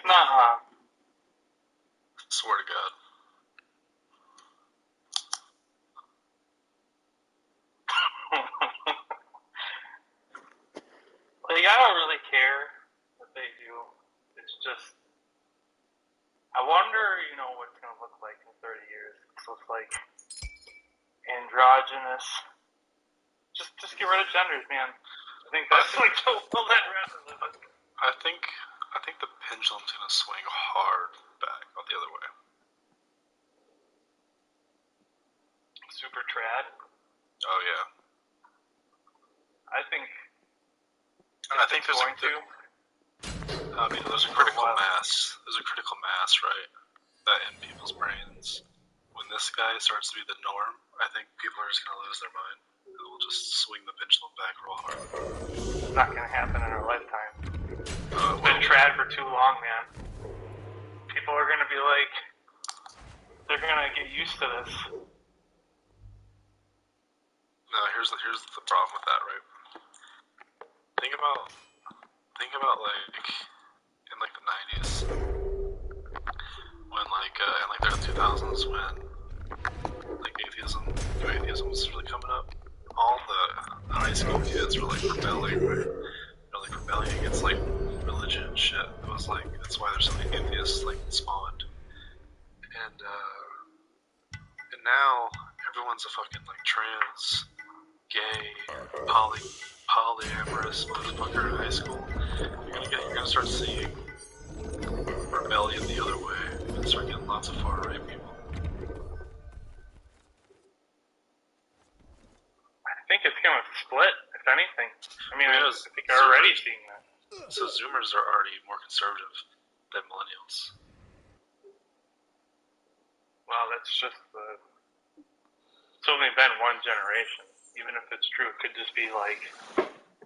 Nuh-uh. Swear to God. Like, I don't really care what they do. It's just, I wonder, what it's going to look like in 30 years. So it's like androgynous. Just get rid of genders, man. I think that's like the world I'd rather live in. I think the pendulum's gonna swing hard back on the other way. Super trad. Oh yeah. I think there's going to. There's a critical mass. There's a critical mass, right? That in people's brains. When this guy starts to be the norm, I think people are just gonna lose their mind. It will just swing the pendulum back real hard. It's not gonna happen in our lifetime. It's been trad for too long, man. People are gonna be like, they're gonna get used to this. No, here's the problem with that, right? Think about like in like the 90s when like in like the 2000s when like new atheism was really coming up. All the high school kids were like rebelling, right? They're like rebelling against like religion and shit. It was like that's why there's so many atheists like spawned. And now everyone's a fucking like trans, gay, polyamorous motherfucker in high school. You're gonna start seeing rebellion the other way. You're gonna start getting lots of far right people. I think it's gonna split, if anything. I mean, I think I'm already seeing that. So Zoomers are already more conservative than millennials. Well, that's just it's only been one generation. Even if it's true, it could just be like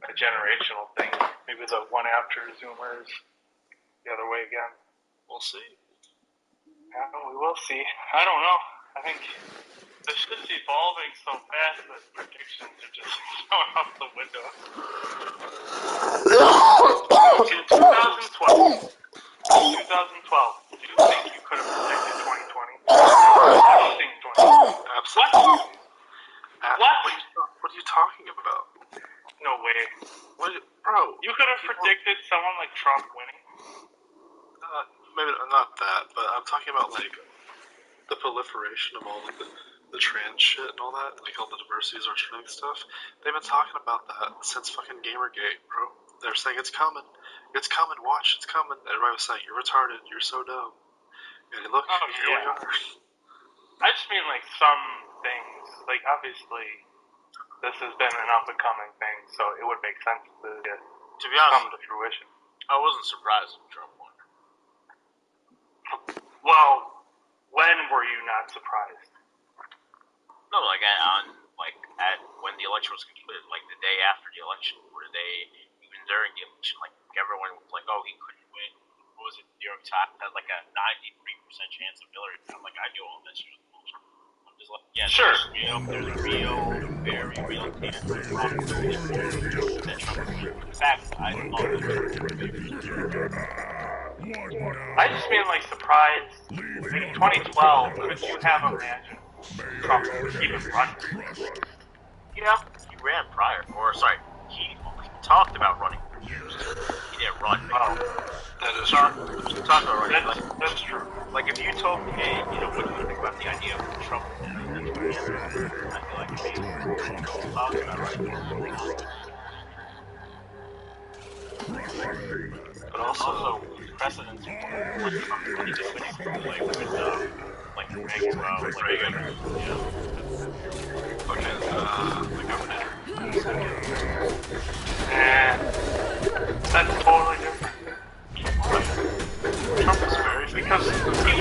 a generational thing. Maybe the one after Zoomers, the other way again. We'll see. Yeah, we will see. I don't know. I think this shit's evolving so fast that predictions are just going out the window. 2012. 2012. Do you think you could have predicted 2020? Absolutely. What? What are you talking about? No way. What, bro? You could have predicted someone like Trump winning. Maybe not that, but I'm talking about like the proliferation of all like the trans shit and all that, like all the diversity is our strength stuff. They've been talking about that since fucking Gamergate, bro. They're saying it's coming, watch, it's coming. Everybody was saying you're retarded, you're so dumb. And look, here we are. I just mean like some things, like obviously this has been an up and coming thing, so it would make sense to be honest, come to fruition. I wasn't surprised when Trump won. Well, when were you not surprised? No, like at when the election was concluded, like the day after the election, where they even during the election, like everyone was like, "Oh, he couldn't win." What was it? New York Times had like a 93% chance of Hillary. I'm like, I knew all this shit was bullshit. Yeah, Sure. There's a real, very real chance that Trump is going to the fact I love it. I just mean like surprised. Like in 2012, could you have imagined Trump even running? Yeah, he ran prior. Or, sorry, he talked about running for years. He didn't run. Oh, That is He talked about running. that's true. Like, if you told me, hey, what do you think about the idea of Trump in the presidential campaign? I feel like maybe talking about running. But also precedents when Trump when he did winning, like with Reagan, Reagan. Okay, the governor. And that's totally different. Trump is very Because he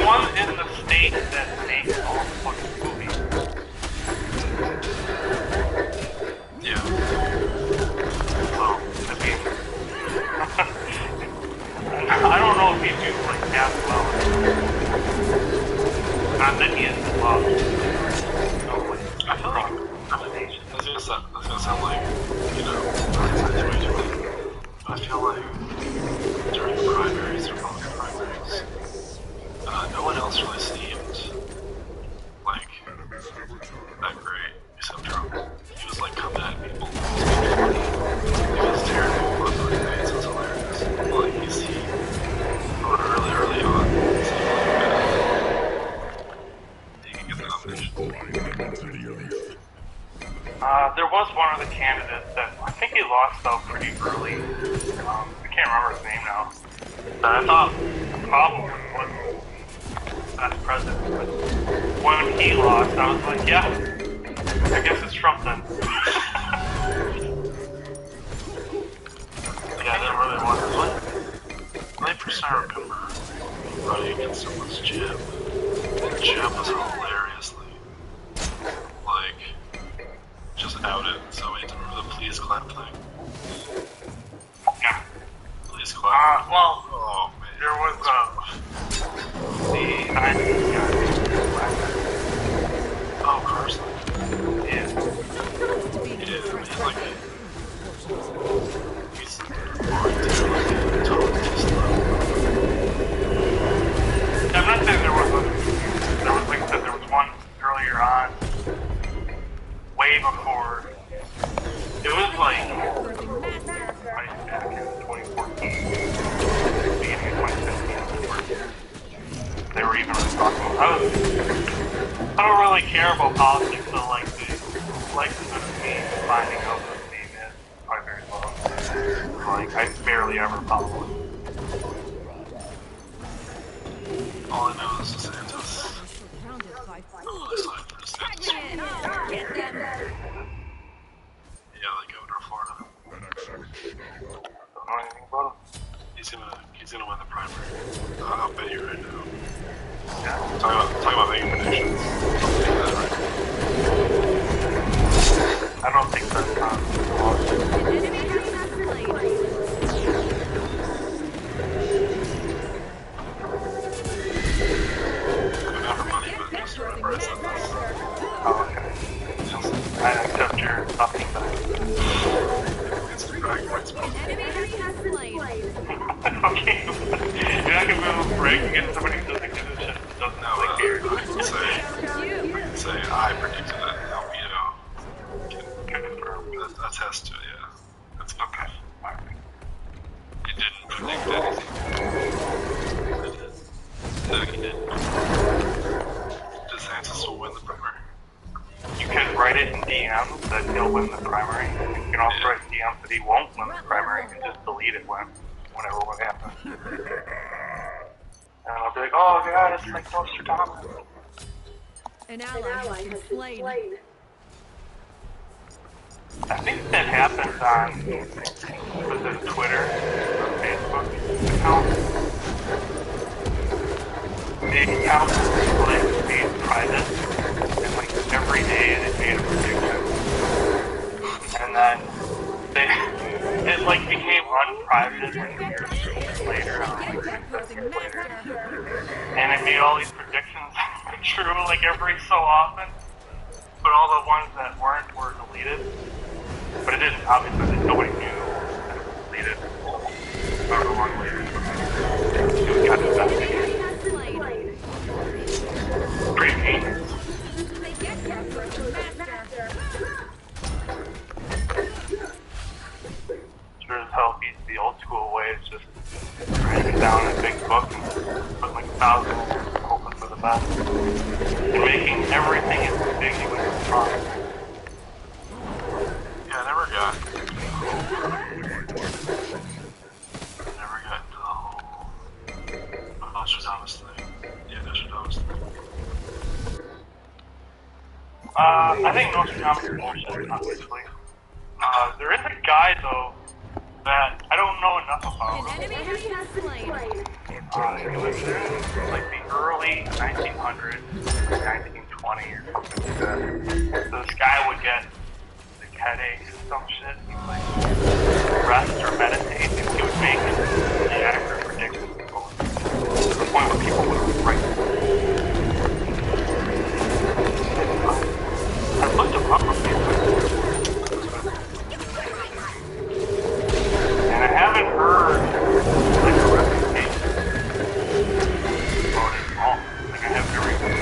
won in the state that makes all the fucking movies. Yeah. Well, I mean, I don't know if he do like that well. Not that he is loved. No, like, I feel like that's gonna sound like, I feel like during the primaries, Republican primaries, no one else really seemed like that great except Trump. He was like coming at people. He was tearing people up like that, so it's hilarious. Like early on, it seemed like you can get the nomination. There was one of the candidates that I think he lost though pretty early. I can't remember his name now. That I thought probably was best president. But when he lost, I was like, yeah, I guess it's Trump then. Yeah, there really was. The only person I remember running against him was Jim. And Jim was hilariously, like, just outed. So we had to remember the please clap thing. Yeah. Please clap. Well, Oh, man. there was the Oh, Carson. yeah. Yeah, he's like, he's boring too, like, totally just I'm not saying there was like I said, there was one earlier on, way before. It was like right back in 2014, beginning of 2015. They were even really talking about. I don't really care about politics, so like the likelihood of me finding out what his name is probably very low. Like I barely ever follow it. all I know is DeSantis. Oh, this life for DeSantis. Yeah, like Governor of Florida. Don't know anything about him. He's gonna win the primary. I'll bet you right now. Yeah. Talking about making predictions. I don't think that's Not for money, but just remember it's not this. Oh, okay. I accept your upping back. It's the bragging rights policy. Okay. You're not gonna be able to break against somebody who doesn't give a shit. Doesn't No, like here. I can say I predicted that Albedo can confirm attest to it, yeah. That's okay. It didn't predict anything. No, he didn't. DeSantis will win the primary. You can write it in DMs that he'll win the primary. You can also write in DMs that he won't win the primary and just delete it whenever what happens. And I'll be like, oh god, it's like Nostradamus. An ally has been slain. I think that happens on Twitter or Facebook account. The account is like made private, and like every day it made a prediction, and then it like became unprivate like years later, and it made all these predictions come true like every so often. but all the ones that weren't were deleted. But it didn't, obviously, nobody knew that it was deleted. However long later. It got investigated. Pretty dangerous. Sure as hell beats the old school way. It's just writing down a big book and putting like 1,000 hoping for the best. And making everything ambiguous and fun. Yeah, I never got into the whole Nostradamus thing. Yeah, Nostradamus thing. I think Nostradamus is bullshit, honestly. There is a guy, though, that I don't know enough about. He was in, like, the early 1900s, 1920 or something like that. So this guy would get, like, headaches or some shit. He would, like, rest or meditate, and he would make the accurate predictions to the point where people would write. I looked him up a few times. And I haven't heard like a reputation about it at all. Like I have everything.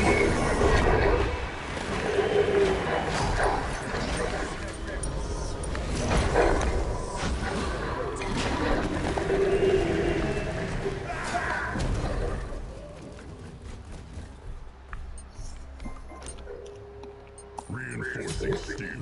Reinforcing steel.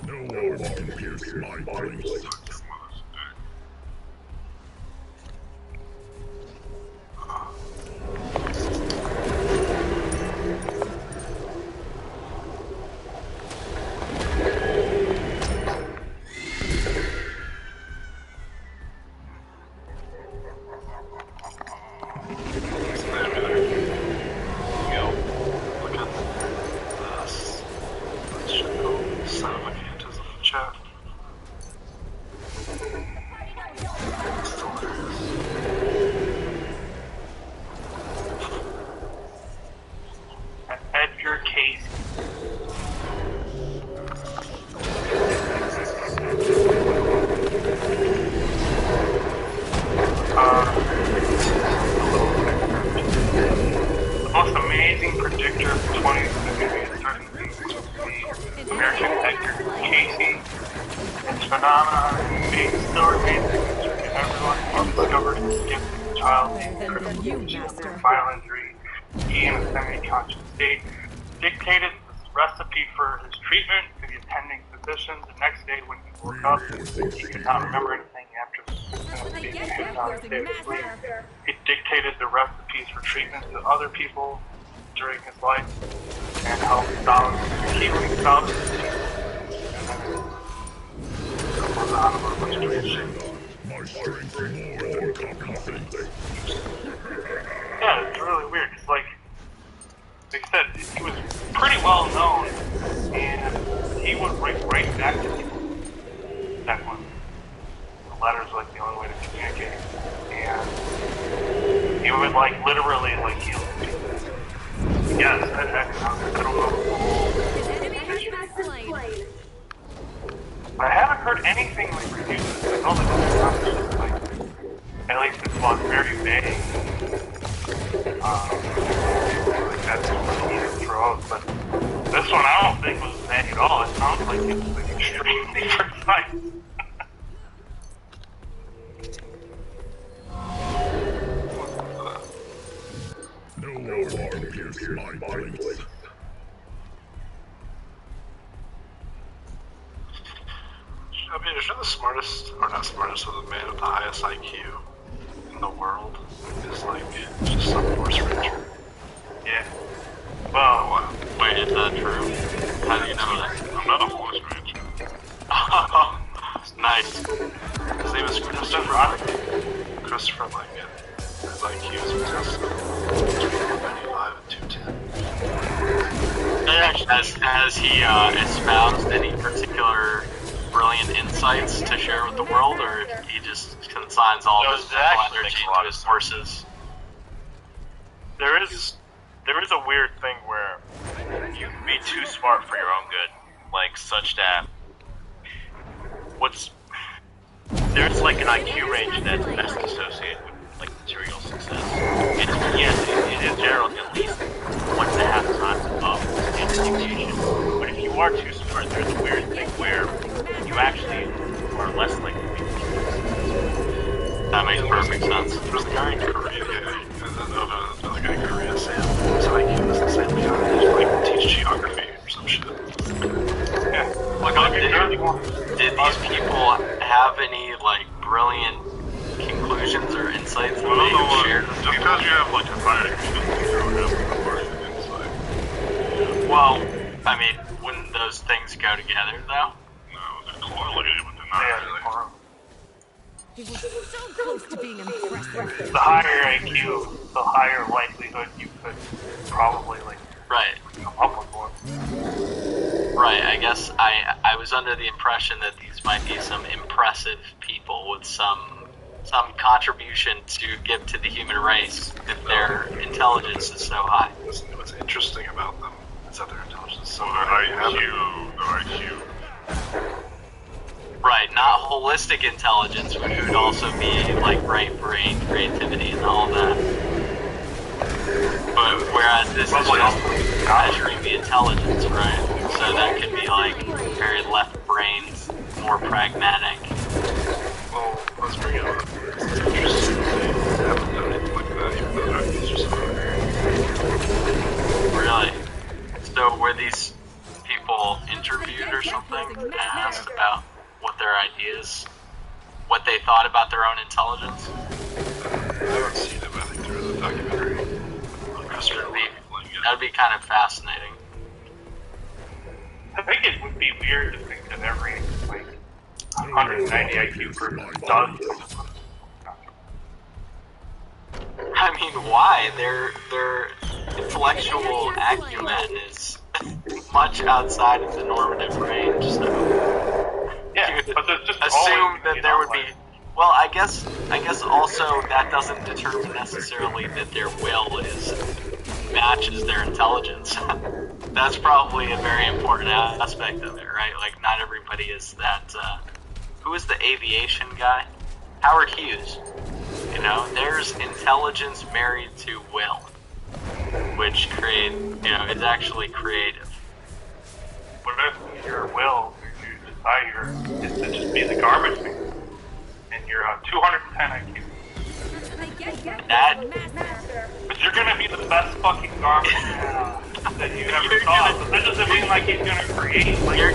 No one can pierce my place. Violent injury, he in a semi-conscious state, dictated the recipe for his treatment to the attending physician. The next day when he woke up, he could not remember anything after being taken out of state of sleep. He dictated the recipes for treatment to other people during his life and helped thousands, healing thousands of people. And then it goes on about a bunch of weird shit. My strength more than compensates. Yeah, it's really weird. It's like I said, he was pretty well known, and he would write right back to people. That one. The letters were like the only way to communicate. And Like that's what you throw out. But this one I don't think was vague at all. It sounds like it was like extremely precise. No alarm pierce my place. I mean, if you're the smartest, or not smartest, but the man with the highest IQ in the world is like just some force ranger. Yeah. Well, wait, is that true? How do you know that? I'm not a force ranger. Oh, nice. His name is Christopher. Christopher Lincoln. His IQ is between 195 and 210. Has he espoused any particular brilliant insights to share with the world, or he just consigns all of his energy to his forces? there is a weird thing where you can be too smart for your own good, like such that there's like an IQ range that's best associated with like material success. And yes, it is generally at least 1.5 times above standard deviation. But if you are too smart, there's a weird thing where you actually are less likely to be successful. That makes perfect sense. There was a guy in Korea, and then another guy in Korea, Sam. His IQ was the same guy. He like teach geography or some shit. Yeah. Like, did these people have any like brilliant conclusions or insights that they shared? Just because you have like a fire, you don't have a brilliant insight. Well, I mean, wouldn't those things go together though? No, they're correlated, but they're not really. He was so close to being impressive. The higher IQ, the higher likelihood you could probably like come up with one. Right, I guess I was under the impression that these might be some impressive people with some contribution to give to the human race if their intelligence is so high. What's interesting about them is that their intelligence is so high. Their IQ. Right, not holistic intelligence, which would also be like right brain, creativity, and all that. But whereas this is just measuring the intelligence, right? So that could be like very left brained, more pragmatic. Well, let's bring it up. It's interesting that they haven't done anything like that, even though their IQs are so high. Really? So were these people interviewed or something and asked about what their ideas, what they thought about their own intelligence? I haven't seen them. I think there was a documentary. That would be kind of fascinating. I think it would be weird to think that every like 190 IQ person does. I mean, why? Their intellectual acumen is much outside of the normative range. So yeah, but there's just assume that there would be. Well, I guess also that doesn't determine necessarily that their will matches their intelligence. That's probably a very important aspect of it, right? Like, not everybody is that. Who is the aviation guy? Howard Hughes. You know, there's intelligence married to will, which is actually creative. What if your will, your desire, is to just be the garbage man? And you're 210 IQ. But you're gonna be the best fucking garbage that you ever saw. So that doesn't mean like he's gonna create like you're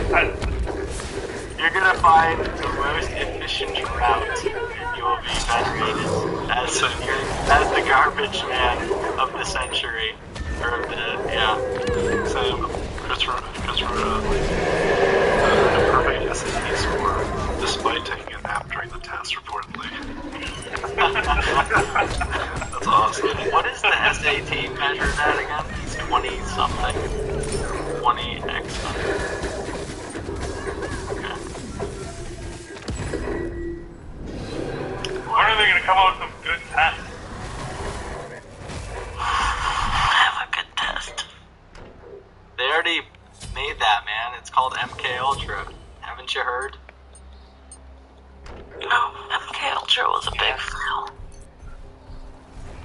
gonna find the most efficient route. You will be venerated as the garbage man of the century, or of the So Christopher a perfect SAT score, despite taking a nap during the test, reportedly. That's awesome. What is the SAT measured at again? It's 20-something. 20x something. Okay. When are they gonna come out with some good tests? Have a good test. They already made that, man. It's called MK Ultra. Haven't you heard? No, MK Ultra was a big fail.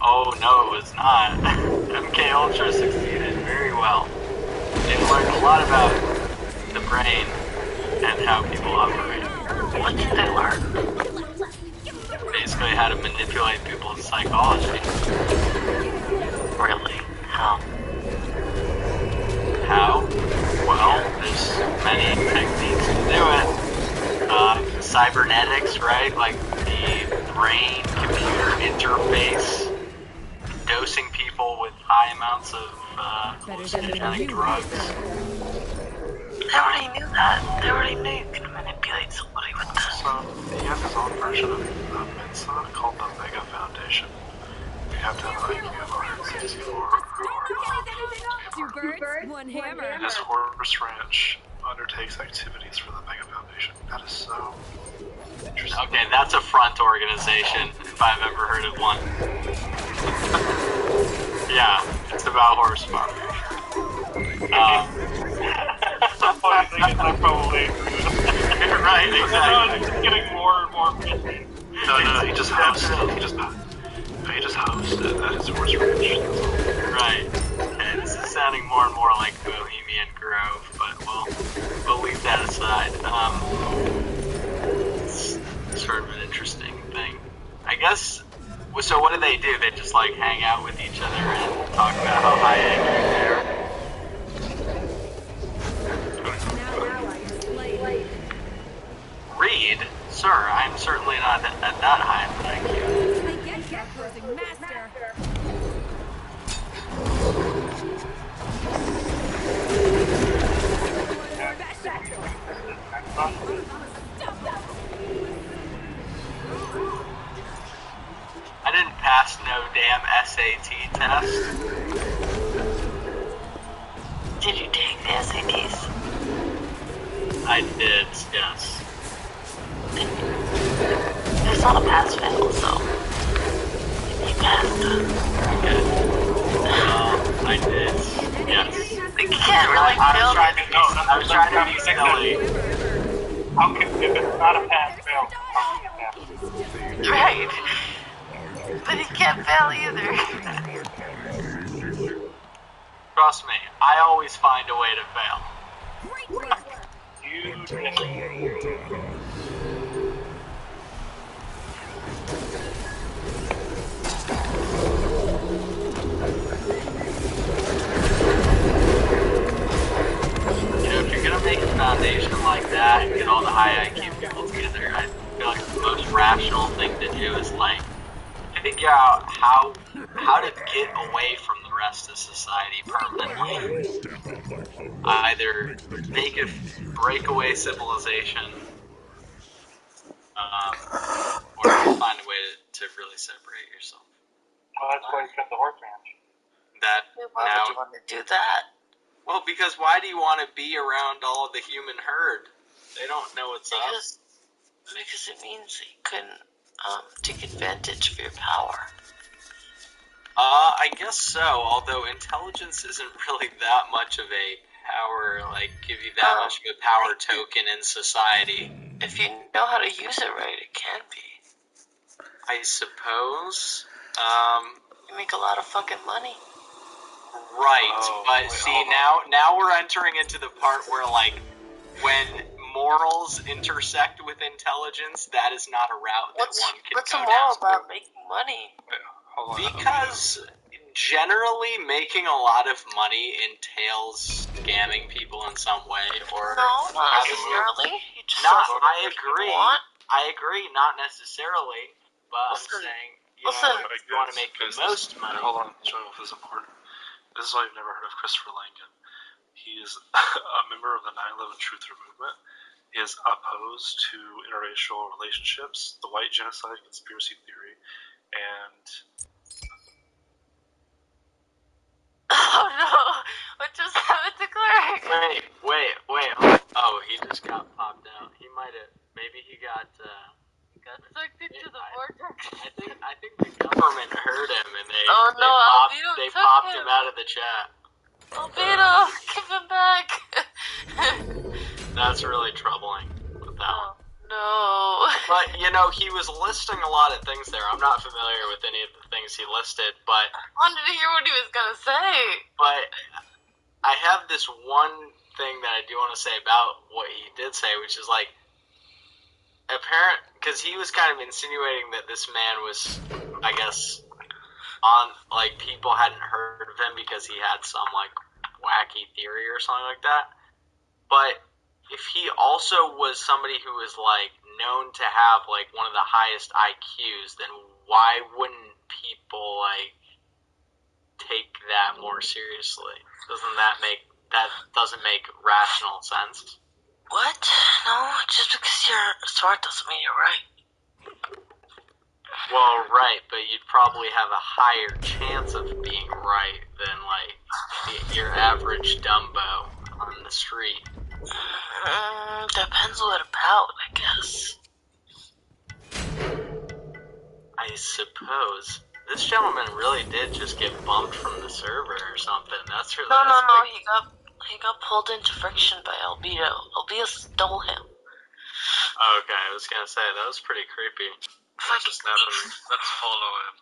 Oh no, it was not. MK Ultra succeeded very well. They learned a lot about the brain and how people operate. What did they learn? Basically how to manipulate people's psychology. Really? How? How? Well, there's many techniques to do it. Cybernetics, right? Like the brain-computer interface, dosing people with high amounts of hallucinogenic drugs. They already knew that. They already knew you could manipulate somebody with this. So, he has his own version of Mensa called the Mega Foundation. You have to have an IQ of 164 or Two birds, one hammer. His horse ranch undertakes activities for the Mega Foundation. That is so interesting. Okay, that's a front organization, if I've ever heard of one. Yeah, it's about horse farming. The funny thing is, I probably agree with that. Right, exactly. It's just getting more and more fishy. No, he just hosts it. He just hosts it at his horse ranch. Right. Okay, this is sounding more and more like Bohemian Grove, but we'll leave that aside. It's sort of an interesting thing. I guess, so what do? They just like hang out with each other and talk about how high IQ they are? Read? Sir, I'm certainly not at that high of an IQ. I didn't pass no damn SAT test. Did you take the SATs? I did, yes. It's not a pass-fail, so you passed. Okay. I did, yes. You can't really I was trying to be silly. How can, if it's not a pass-fail, how can it pass? Right. But he can't fail either. Trust me, I always find a way to fail. You did. If you're gonna make a foundation like that and get all the high IQ people together, I feel like the most rational thing to do is like figure out how to get away from the rest of society permanently. Either make a breakaway civilization, or find a way to really separate yourself. Well, that's why you cut the horse ranch. Why would you want to do that? Well, because why do you want to be around all of the human herd? They don't know what's up. Because it means that you couldn't take advantage of your power. I guess so, although intelligence isn't really that much of a power, like, give you that much of a power token in society. If you know how to use it right, it can be. I suppose. You make a lot of fucking money. Right, but see, now we're entering into the part where, like, when morals intersect with intelligence, that is not a route that one can What's go immoral down. about making money? Because generally making a lot of money entails scamming people in some way, or No, not necessarily. You just I agree, not necessarily, but I'm saying you want to make the most money. Hold on, show if this is important. This is why you've never heard of Christopher Langan. He is a member of the 9/11 Truther movement. He is opposed to interracial relationships, the white genocide conspiracy theory, and... Oh no! What just happened to Clark? Wait. Oh, he just got popped out. He might have. Maybe he got sucked into the vortex. I think the government heard him and they popped him out of the chat. Albedo, give him back. That's really troubling with that one. No, no. But, you know, he was listing a lot of things there. I'm not familiar with any of the things he listed, but... I wanted to hear what he was gonna say. But I have this one thing that I do want to say about what he did say, which is, like, apparent... Because he was kind of insinuating that this man was, I guess, on... Like, people hadn't heard of him because he had some, like, wacky theory or something like that. But... if he also was somebody who was, like, known to have, like, one of the highest IQs, then why wouldn't people, like, take that more seriously? That doesn't make rational sense. What? No, just because you're smart doesn't mean you're right. Well, right, but you'd probably have a higher chance of being right than, like, your average Dumbo on the street. Depends what about, I guess. I suppose. This gentleman really did just get bumped from the server or something. That's really... No, he got pulled into friction by Albedo. Albedo stole him. Okay, I was gonna say, that was pretty creepy. What just happened? Let's follow him.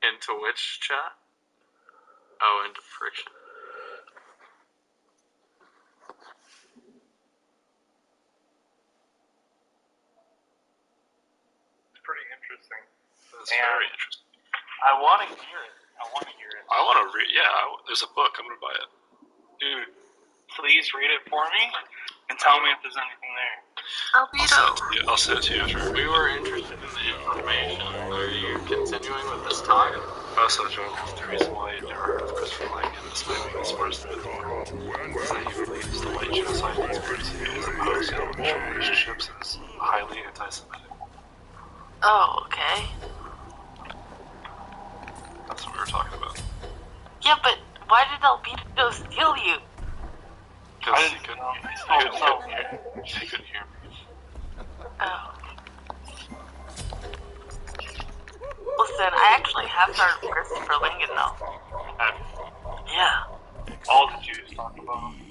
Into which chat? Oh, into friction. It's pretty interesting. It's very interesting. I want to hear it. I want to read. Yeah, there's a book. I'm gonna buy it. Dude, please read it for me and tell me if there's anything there. Albedo. I'll send it to you after. We were interested in the information. Are you continuing with this talk? Also, John, the reason why I never heard of Christopher Lang in this movie as far as the world is that he believes the white genocide conspiracy is opposed to interracial relationships and is highly anti-Semitic. Oh, okay. That's what we were talking about. Yeah, but why did Albedo steal you? Because he couldn't hear me. Oh. Listen, I actually have started with Christopher Langan, though. Yeah. All the Jews talk about him.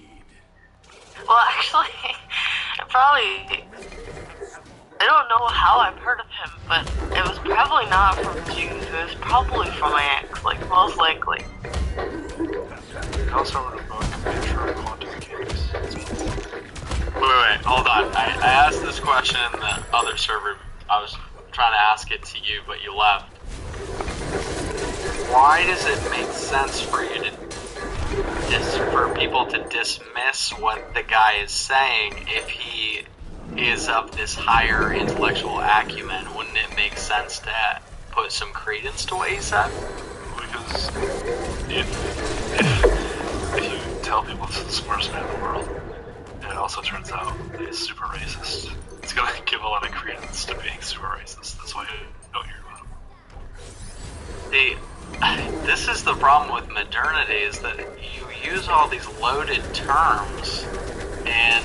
Well, actually, probably... I don't know how I've heard of him, but it was probably not from Jews. It was probably from my ex, like, most likely. I also wrote a book, Intro to Quantum Mechanics. Wait, hold on. I asked this question in the other server. I was trying to ask it to you, but you left. Why does it make sense for you to for people to dismiss what the guy is saying if he is of this higher intellectual acumen? Wouldn't it make sense to put some credence to what he said? Because if you tell people it's the smartest man in the world, and it also turns out that he's super racist, it's going to give a lot of credence to being super racist. That's why you don't hear about him. This is the problem with modernity, is that you use all these loaded terms, and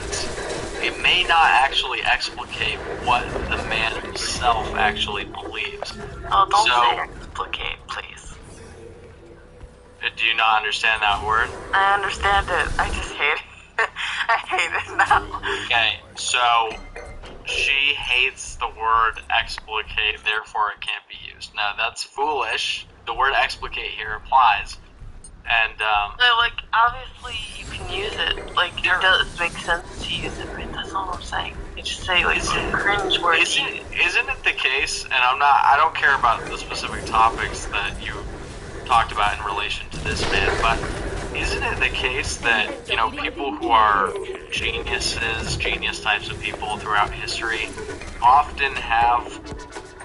it may not actually explicate what the man himself actually believes. Oh, don't say explicate, please. Do you not understand that word? I understand it. I just hate it. I hate it now. Okay, so she hates the word explicate, therefore it can't be used. Now, that's foolish. The word explicate here applies. And, like, obviously you can use it. Like, it does make sense to use it, right? That's all I'm saying. You just say, like, cringe words. Isn't it the case, and I don't care about the specific topics that you talked about in relation to this man, but isn't it the case that, you know, people who are genius types of people throughout history often have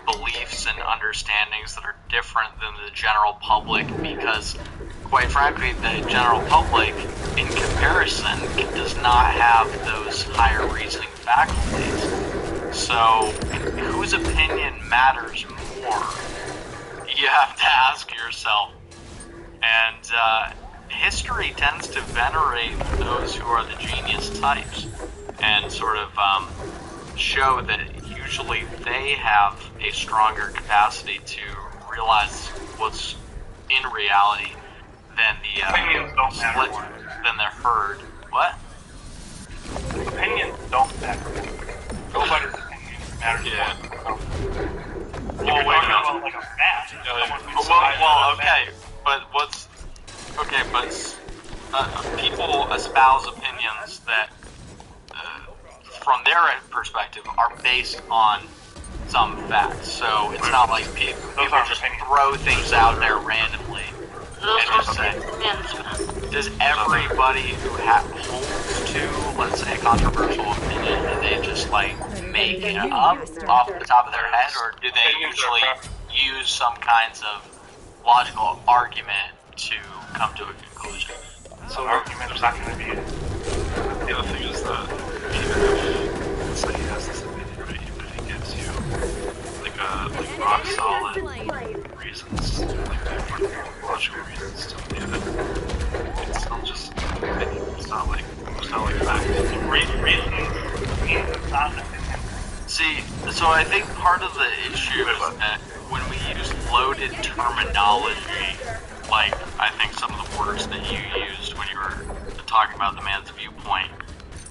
beliefs and understandings that are different than the general public, because, quite frankly, the general public, in comparison, does not have those higher reasoning faculties. So, whose opinion matters more? You have to ask yourself. And, history tends to venerate those who are the genius types, and sort of, show that usually they have a stronger capacity to realize what's in reality than the Opinions don't matter more. than the herd. What? opinions don't matter. Nobody's opinion matters more. Well, wait, no. Like a fact. Okay, but people espouse opinions that, from their perspective, are based on some facts. So it's not like people just throw things out there randomly and just say, does everybody who holds to, let's say, a controversial opinion, do they just like make it up off the top of their head, or do they usually use some kinds of logical argument to come to a conclusion? So argument's not going to be it. The other thing is that even if, let's say he has this opinion, right, even if he gives you like rock solid reasons, like different logical reasons to believe it, it's still just an opinion. It's not like fact. Reasons means it's not an opinion. See, so I think part of the issue is that when we use loaded terminology, like I think some of the words that you used when you were talking about the man's viewpoint,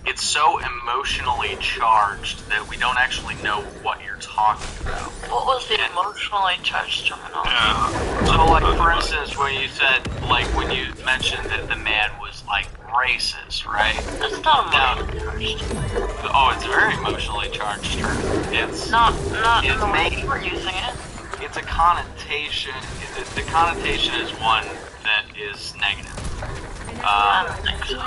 it's so emotionally charged that we don't actually know what you're talking about. What was the emotionally charged terminology? Yeah. So, like, for instance, when you said, like, when you mentioned that the man was, like, racist, right? It's not emotionally charged. Oh, it's a very emotionally charged term. It's not the way we're using it. It's a connotation. The connotation is one that is negative. I don't think so.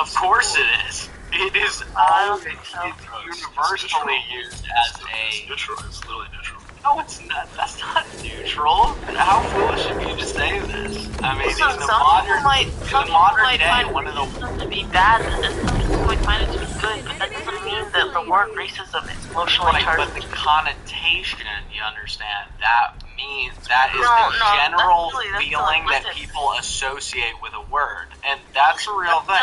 Of course it is. It is it's universally used as a... neutral. It's literally neutral. No, it's not. That's not neutral. How foolish of you to say this. I mean, Some in the people modern might day, find one of the... racism to be bad, and some people might find it to be good, but that doesn't mean that the word racism is emotionally charged. But the connotation, you understand, that means that is No, the general that's feeling that people associate with a word, and that's a real thing.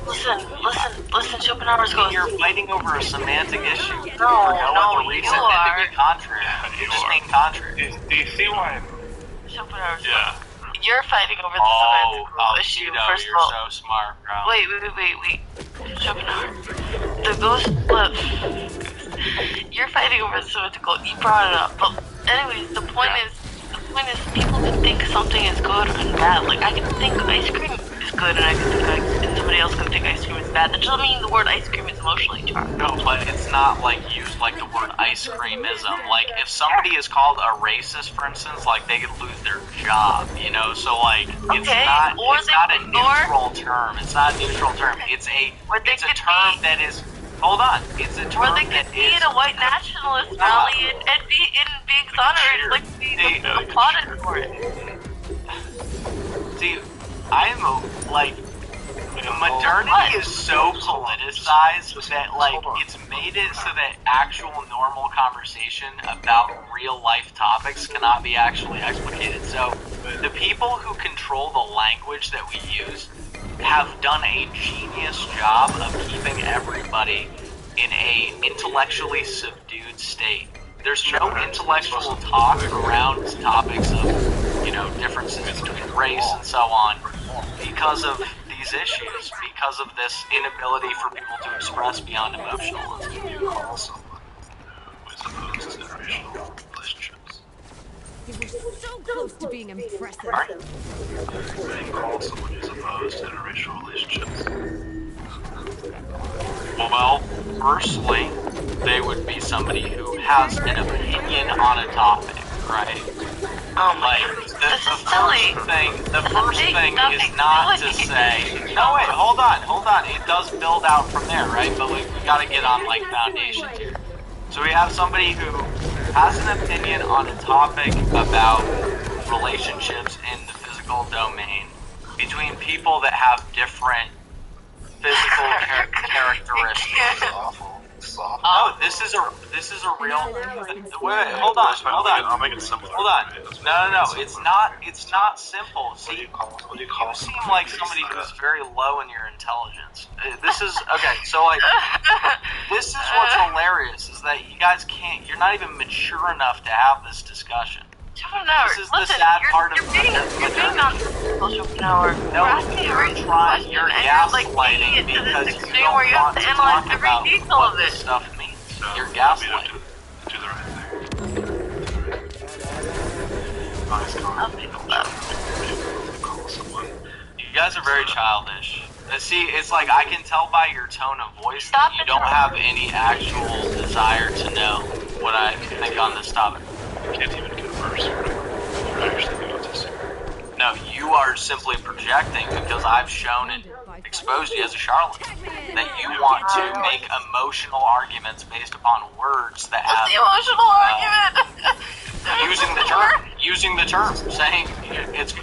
Listen, Schopenhauer's goes... You're fighting over a semantic issue. No, other reason than to be contrary. You're just being contrary. Do you see why? Schopenhauer's Yeah. You're fighting over the semantic issue, Tito, first you're of all. so smart, bro. Wait. Schopenhauer. The ghost... You're fighting over the semantical. You brought it up. But anyways, the point is people can think something is good and bad. Like, I can think ice cream is good, and I can think and somebody else can think ice cream is bad. That doesn't mean the word ice cream is emotionally charged. No, but it's not like used like the word ice creamism. Like, if somebody is called a racist, for instance, like they could lose their job, you know? So like, it's not a neutral term. It's not a neutral term. It's a term that is... Hold on. It's a term or they could be in a white nationalist rally and be being exonerated, like being applauded for it. See, modernity is so politicized that, like, it's made it so that actual normal conversation about real life topics cannot be actually explicated. So, the people who control the language that we use have done a genius job of keeping everybody in a intellectually subdued state. There's no intellectual talk around topics of, differences between race and so on because of these issues, because of this inability for people to express beyond emotionalism. Also, as opposed to interracial relationships. You were so close to being impressive. They call someone who's opposed to interracial relationships. Well, firstly, they would be somebody who has an opinion on a topic, right? The first thing is not to say, no wait, hold on, it does build out from there, right? But we gotta get on, like, foundations here. So we have somebody who has an opinion on a topic about relationships in the physical domain between people that have different physical characteristics. Oh, this is a real. Wait, hold on. I'll make it simple. Hold on. No. It's not simple. See, you seem like somebody who's very low in your intelligence. This is okay. So like, this is what's hilarious is that you guys can't. You're not even mature enough to have this discussion. This is the sad part of you're being social network. No, We're asking every trying. You're question, and you're like gaslighting taking it to because this you extreme don't where you have want to to analyze talk every about detail what of this it. stuff means. So, You're do gaslighting. the right thing. Nice call someone. You guys are very childish. See, it's like I can tell by your tone of voice Stop that you it. don't have any actual desire to know what I think on this topic. You can't even converse. You're actually autistic. No, you are simply projecting because I've shown and exposed you as a charlatan. That you want to make emotional arguments based upon words that What's have the emotional argument? using the term, saying it's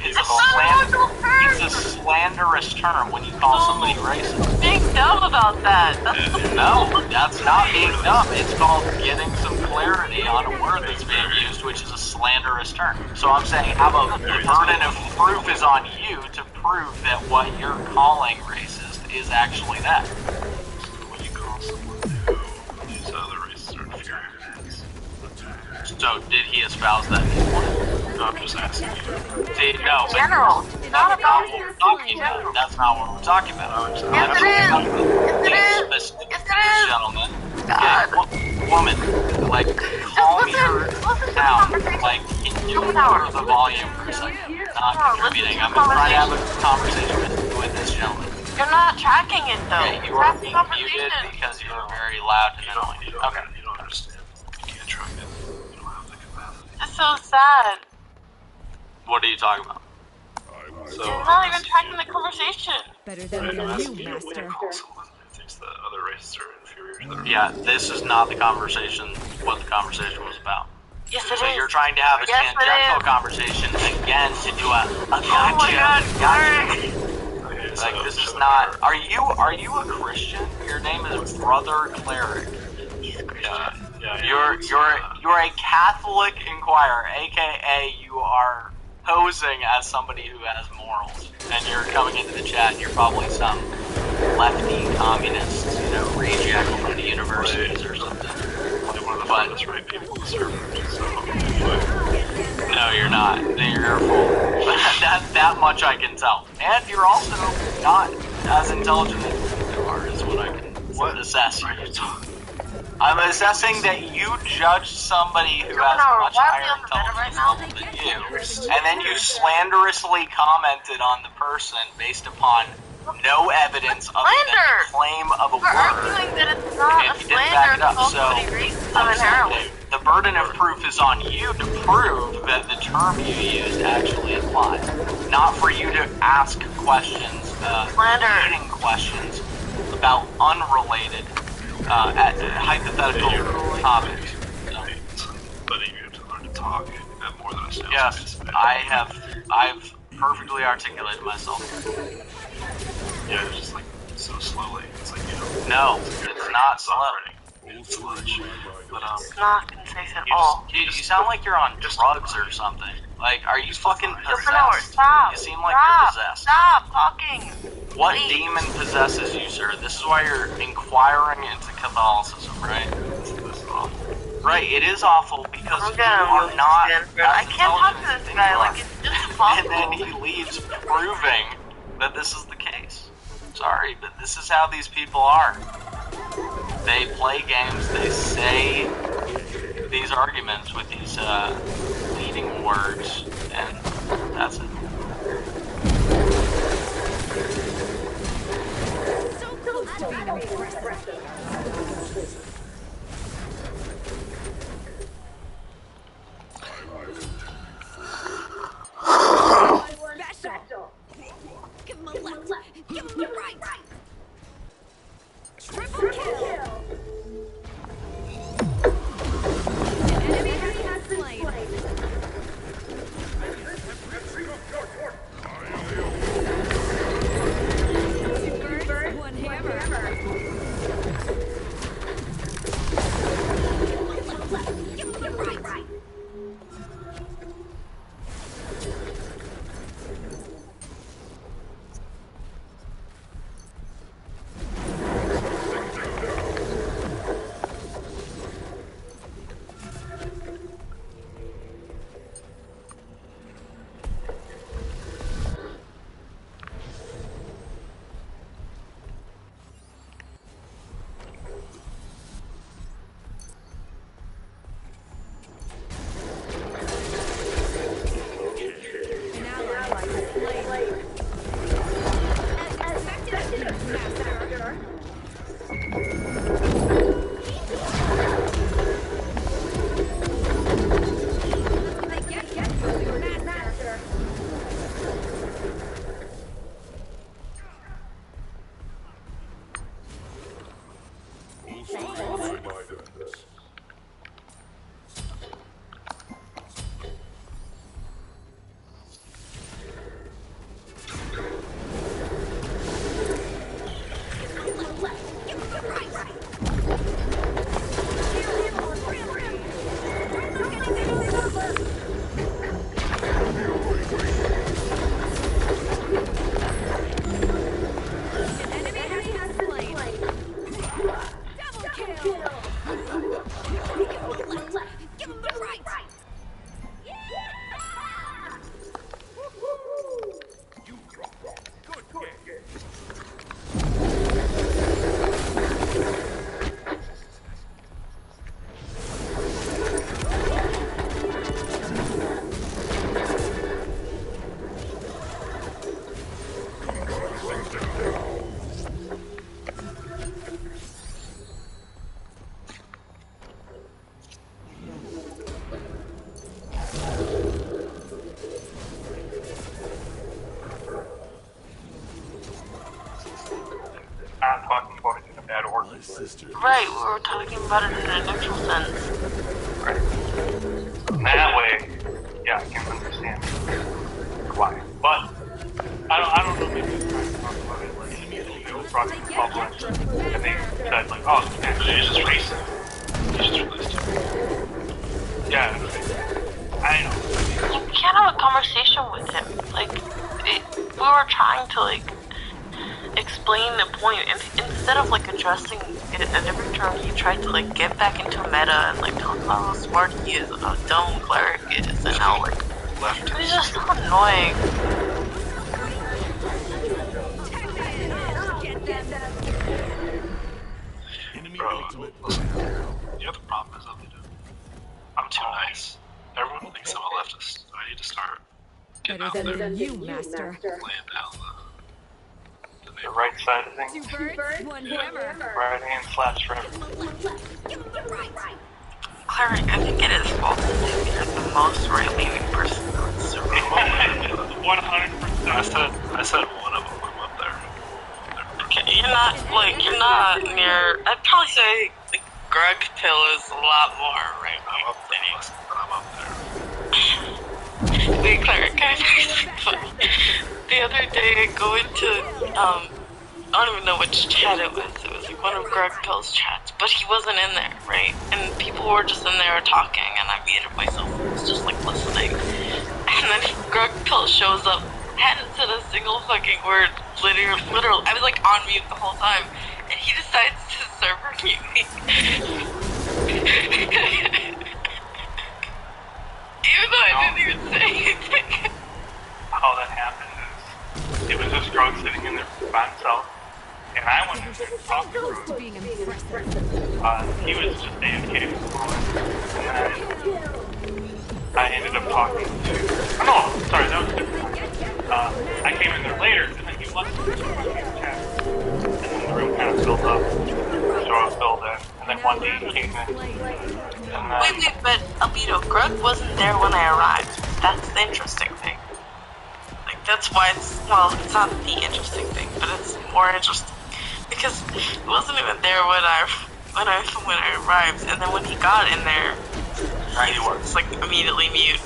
a slanderous term when you call somebody racist. Being dumb about that. No, that's not being dumb. It's called getting some clarity on a word that's being used, which is a slanderous term. So I'm saying, how about the burden of proof is on you to prove that what you're calling racist is actually that. So when you call someone who these other races are inferior, So did he espouse that? no, I'm just asking you. See, no, but General. Not about what we're talking about. That's not what we're talking about. Yes, it is. Yes, it is. Yes, it is. Gentlemen. God. Woman, like, calm your down. Like, can you lower the volume for a second? Not contributing. I'm trying to have a conversation with this gentleman. You're not tracking it though. Okay, you are being muted because you're very loud and annoying. Okay. You don't understand. You can't track it. You don't have the capacity. It's so sad. What are you talking about? So, You're not even tracking the conversation. Better than I'm you, asking you when you master. call someone who thinks that other races are inferior to their Yeah, this is not the conversation, what the conversation was about. Yes, it is. So you're trying to have a Yes, it tangential is. conversation again to do a Oh my God, gotcha. Okay, Like, this is not, are you a Christian? Your name is Brother Cleric. Yeah, You're a Catholic inquirer, aka you are posing as somebody who has morals, and you're coming into the chat and you're probably some lefty communist, reject from the universities or something. Only one of the funniest right people on the server, so No, you're not. You're a fool. that much I can tell. And you're also not as intelligent as you are, is what I can assess. I'm assessing that you judged somebody who has a much higher intelligence level than you, and then you slanderously commented on the person based upon no evidence other than the claim of a We're word. arguing that it's not And a you didn't back it slander up, to call so somebody racist I'm inherently. saying that the burden of proof is on you to prove that the term you used actually applies, not for you to ask questions, leading questions about unrelated, hypothetical topics. but you have to learn to talk at more than a sales Yes, I've perfectly articulated myself. Yeah, it's just like so slowly. It's like, No, it's not slow. It's sludge. But It's not concise at all. Dude, you sound like you're on drugs or something. Like, are you fucking possessed? Stop. You seem like you're possessed. Stop talking. What Please. demon possesses you, sir? This is why you're inquiring into Catholicism, right? this is awful. Right, it is awful because I'm you gonna are move not Stanford. I can't talk to this guy. Like, it's just And impossible. then he leaves proving that this is the case. Sorry, but this is how these people are. They play games, they say these arguments with these leading words, and that's it. So close to being impressive. Special. Give him a left. Give him a right. Triple kill. An enemy has been slain. Two birds, one hammer. Right, we were talking about it in a neutral sense. Right. That way, yeah, I can understand why. But I don't know. Maybe it's trying to talk about it like it was brought to the public, and they said like, oh, it's actually just racist. Yeah, I know. You can't have a conversation with him. Like, we were trying to like explain the point, and instead of like addressing it at every turn, he tried to like get back into meta and like talk about how smart he is and how dumb Cleric is and how like he's just so annoying. Bro, listen, you know the problem is, I'm too nice. Everyone thinks I'm a leftist. I need to start getting out there, Than you, master. laying down The right side of things. Two birds, one hammer. Right hand slaps forever. Cleric, I think it is false to say that you're the most right-leaning person in the server. 100%. I said one of them. I'm up there. Okay, you're not near. I'd probably say like Greg Pill is a lot more right-leaning than you. I'm up there. Wait, Cleric, can I tell you something funny? The other day I go into, I don't even know which chat it was. It was like one of Greg Pill's chats, but he wasn't in there, right? And people were just in there talking, and I muted myself and was just like listening. And then Greg Pill shows up, hadn't said a single fucking word, literally. I was like on mute the whole time, and he decides to server mute me. Even though I didn't even say anything. How that happened is, it was this drug sitting in there by himself, and I went in there to talk to him. He was just AFK, and then I ended up talking to, oh, no, sorry, that was different. I came in there later, and then he left the chat, and then the room kind of filled up, so I was filled in, and then one day he came in, and then... Wait, but Albedo, Greg wasn't there when I arrived. That's the interesting thing. Like, that's why it's not the interesting thing, but it's more interesting. Because he wasn't even there when I arrived, and then when he got in there, he was like immediately mute.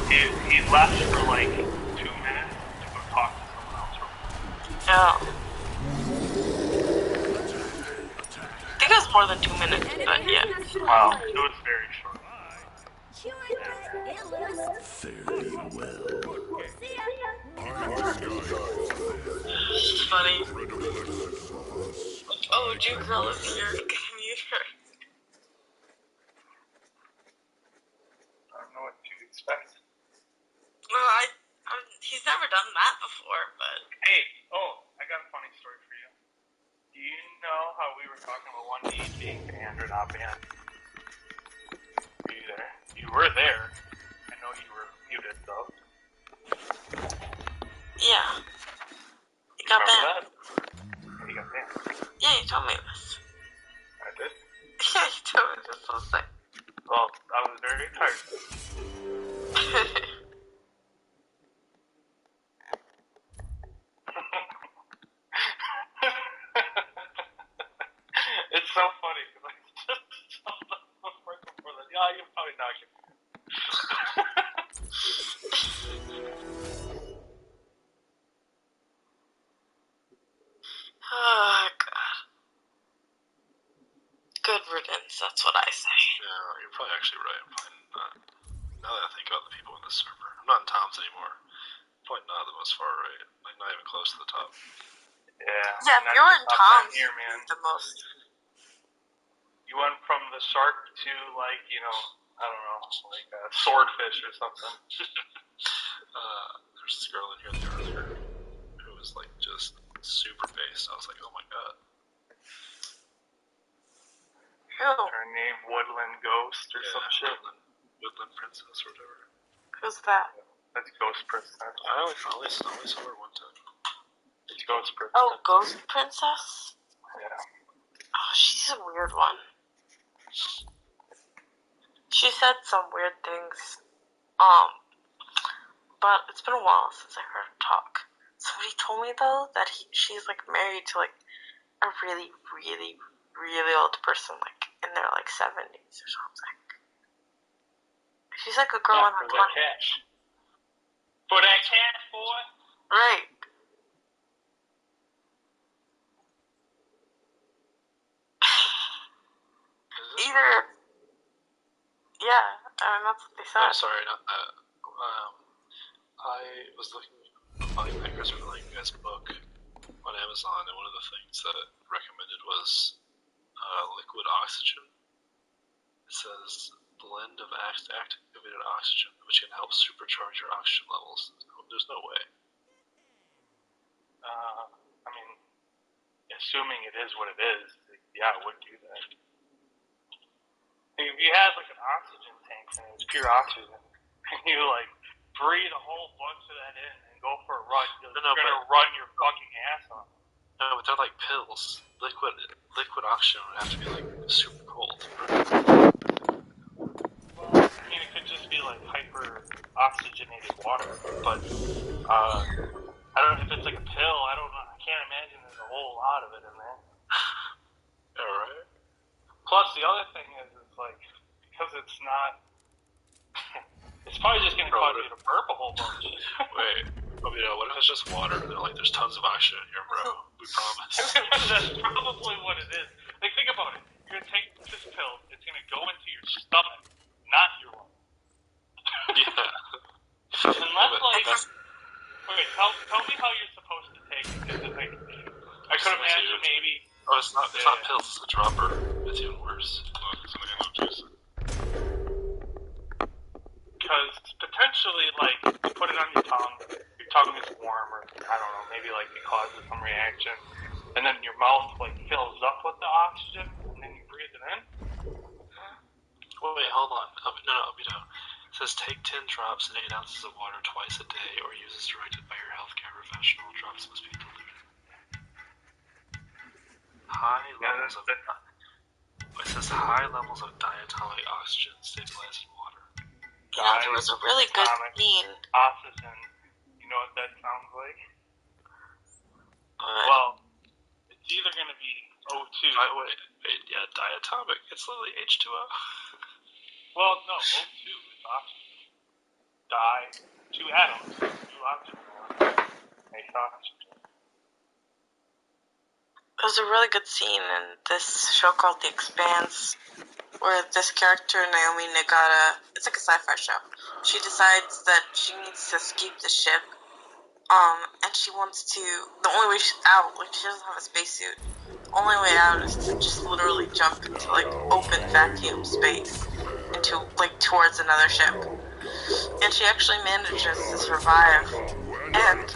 He left for like 2 minutes to go talk to someone else. Yeah. I think it was more than 2 minutes, but yeah. Wow, it was very short. Fairly well. It's funny. Oh, Jew Girl is here. Can you mute her? I don't know what to expect. Well, he's never done that before, but... Hey, I got a funny story for you. Do you know how we were talking about 1D being banned or not banned? Were you there? You were there. I know you were muted, though. Yeah. He got banned. He got banned. Yeah, you told me this. I did? Yeah, you told me this whole thing. Well, I was very tired. It's so funny, because I just saw the right before that. Yeah, you're probably not getting Oh, God. Good riddance, that's what I say. Yeah, you're probably actually right. I'm probably not. Now that I think about the people in this server, I'm not in Tom's anymore. Probably not the most far right. Like, not even close to the top. Yeah, if you're in Tom's, here, man. the most. You went from the shark to, like, I don't know, like a swordfish or something. There's this girl in here earlier who was, like, just super based. I was like, oh my god. Her name Woodland Ghost or some shit. Woodland Princess or whatever. Who's that? That's Ghost Princess. I only saw her one time. It's Ghost Princess. Oh, Ghost Princess? Yeah. Oh, she's a weird one. She said some weird things. But it's been a while since I heard her talk. Somebody told me, though, that she's, like, married to, like, a really, really, really old person, like in their like 70s or something. She's like a girl in her 20s. For that cash, boy. Right. Either. Yeah, I mean that's what they said. I'm sorry, not that. I was looking buying my Christopher Lang's book on Amazon, and one of the things that it recommended was liquid oxygen. It says blend of activated oxygen, which can help supercharge your oxygen levels. There's no way. I mean, assuming it is what it is, yeah, it would do that. If you had like an oxygen tank and it was pure oxygen, and you like breathe a whole bunch of that in and go for a run, you're gonna run your fucking ass off. No, but they're like pills. Liquid oxygen would have to be like super cold. Well, I mean, it could just be like hyper oxygenated water, but I don't know if it's like a pill. I don't know. I can't imagine there's a whole lot of it in there. Alright. Plus, the other thing is like, because it's not, it's probably just gonna cause you to burp a whole bunch. Wait, what if it's just water? They're like, there's tons of oxygen in here, bro. We promise. That's probably what it is. Like, think about it. You're gonna take this pill. It's gonna go into your stomach, not your lungs. Yeah. Unless, like, wait, tell me how you're supposed to take it. Because, like, I could imagine maybe. Oh, it's not pills. It's a dropper. It's even worse. Because potentially, like, you put it on your tongue is warm, or I don't know, maybe like it causes some reaction, and then your mouth like fills up with the oxygen, and then you breathe it in. Well, wait, hold on. No. It says take 10 drops and 8 ounces of water twice a day, or use as directed by your healthcare professional. Drops must be diluted. It says high levels of diatomic oxygen stabilize in water. Yeah, there was a really good scene. Oxygen. You know what that sounds like? Well, it's either going to be O2. Wait, yeah, diatomic. It's literally H2O. Well, no, O2 is oxygen. Two atoms, two oxygen makes oxygen. There's a really good scene in this show called The Expanse, where this character, Naomi Nagata, it's like a sci-fi show. She decides that she needs to escape the ship, and she wants to, the only way she's out, like she doesn't have a spacesuit, the only way out is to just literally jump into like open vacuum space, into like towards another ship. And she actually manages to survive, and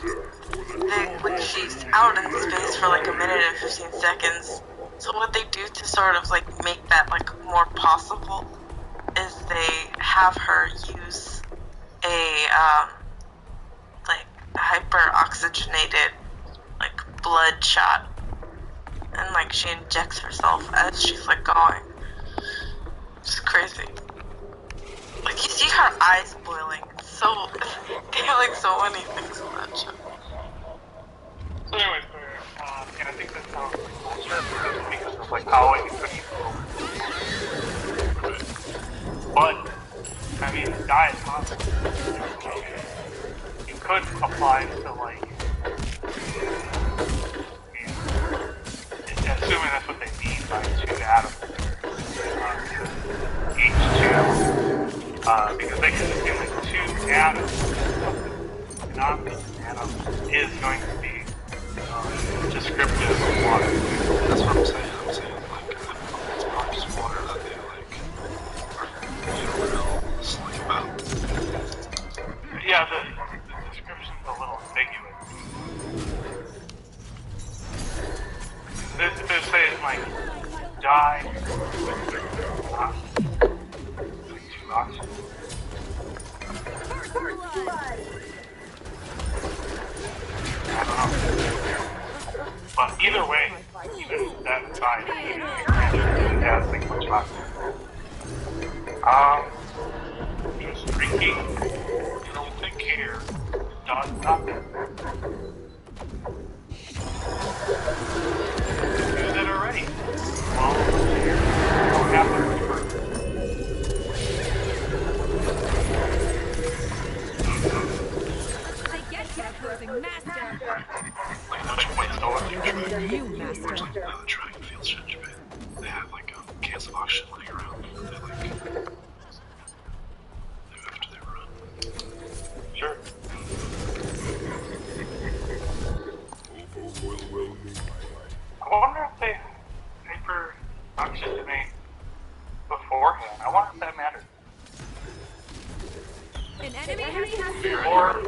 when she's out in space for like a minute and 15 seconds, so what they do to sort of like make that like more possible is they have her use a like hyper oxygenated like blood shot, and like she injects herself as she's like going. It's crazy. Like you see her eyes boiling. It's so they have like so many things in that show. So anyways, and I think that sounds like bullshit because of like how it could even go. But I mean, diatomic, you could apply to like, assuming that's what they mean by two atoms, H2, because they can assume like two atoms, an oxygen atom is going to be descriptive of water. That's what I'm saying. Like, it's probably just water that they like are real slick about. Yeah, the description's a little ambiguous. They're saying like die with oxygen. It's like two oxygen. I don't know. But either way, even that side, it has like much oxygen. Just drinking, you don't take care, does nothing. Do that already. Well, Crossing master. Like much point store. You master. There's like the track and field shit in Japan. They have like cans of oxygen laying around. They like do after they run. Sure. I wonder if they paper oxygen me beforehand. I wonder if that matters. An enemy has been Or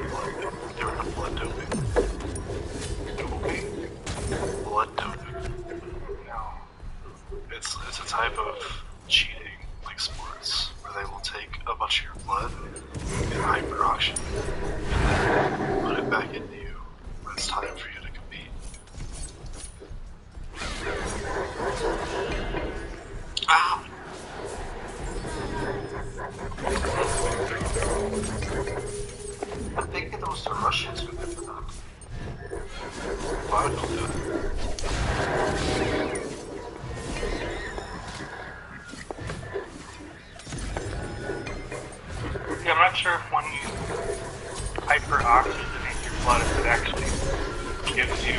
They were on blood doping. Blood doping. no. It's a type of cheating, like sports, where they will take a bunch of your blood and hyperoxygen and then put it back into you when it's time for you to compete. Ah! I think it was the Russians who did that. Why would they do it? Yeah, I'm not sure if when you hyperoxygenate your blood, if it actually gives you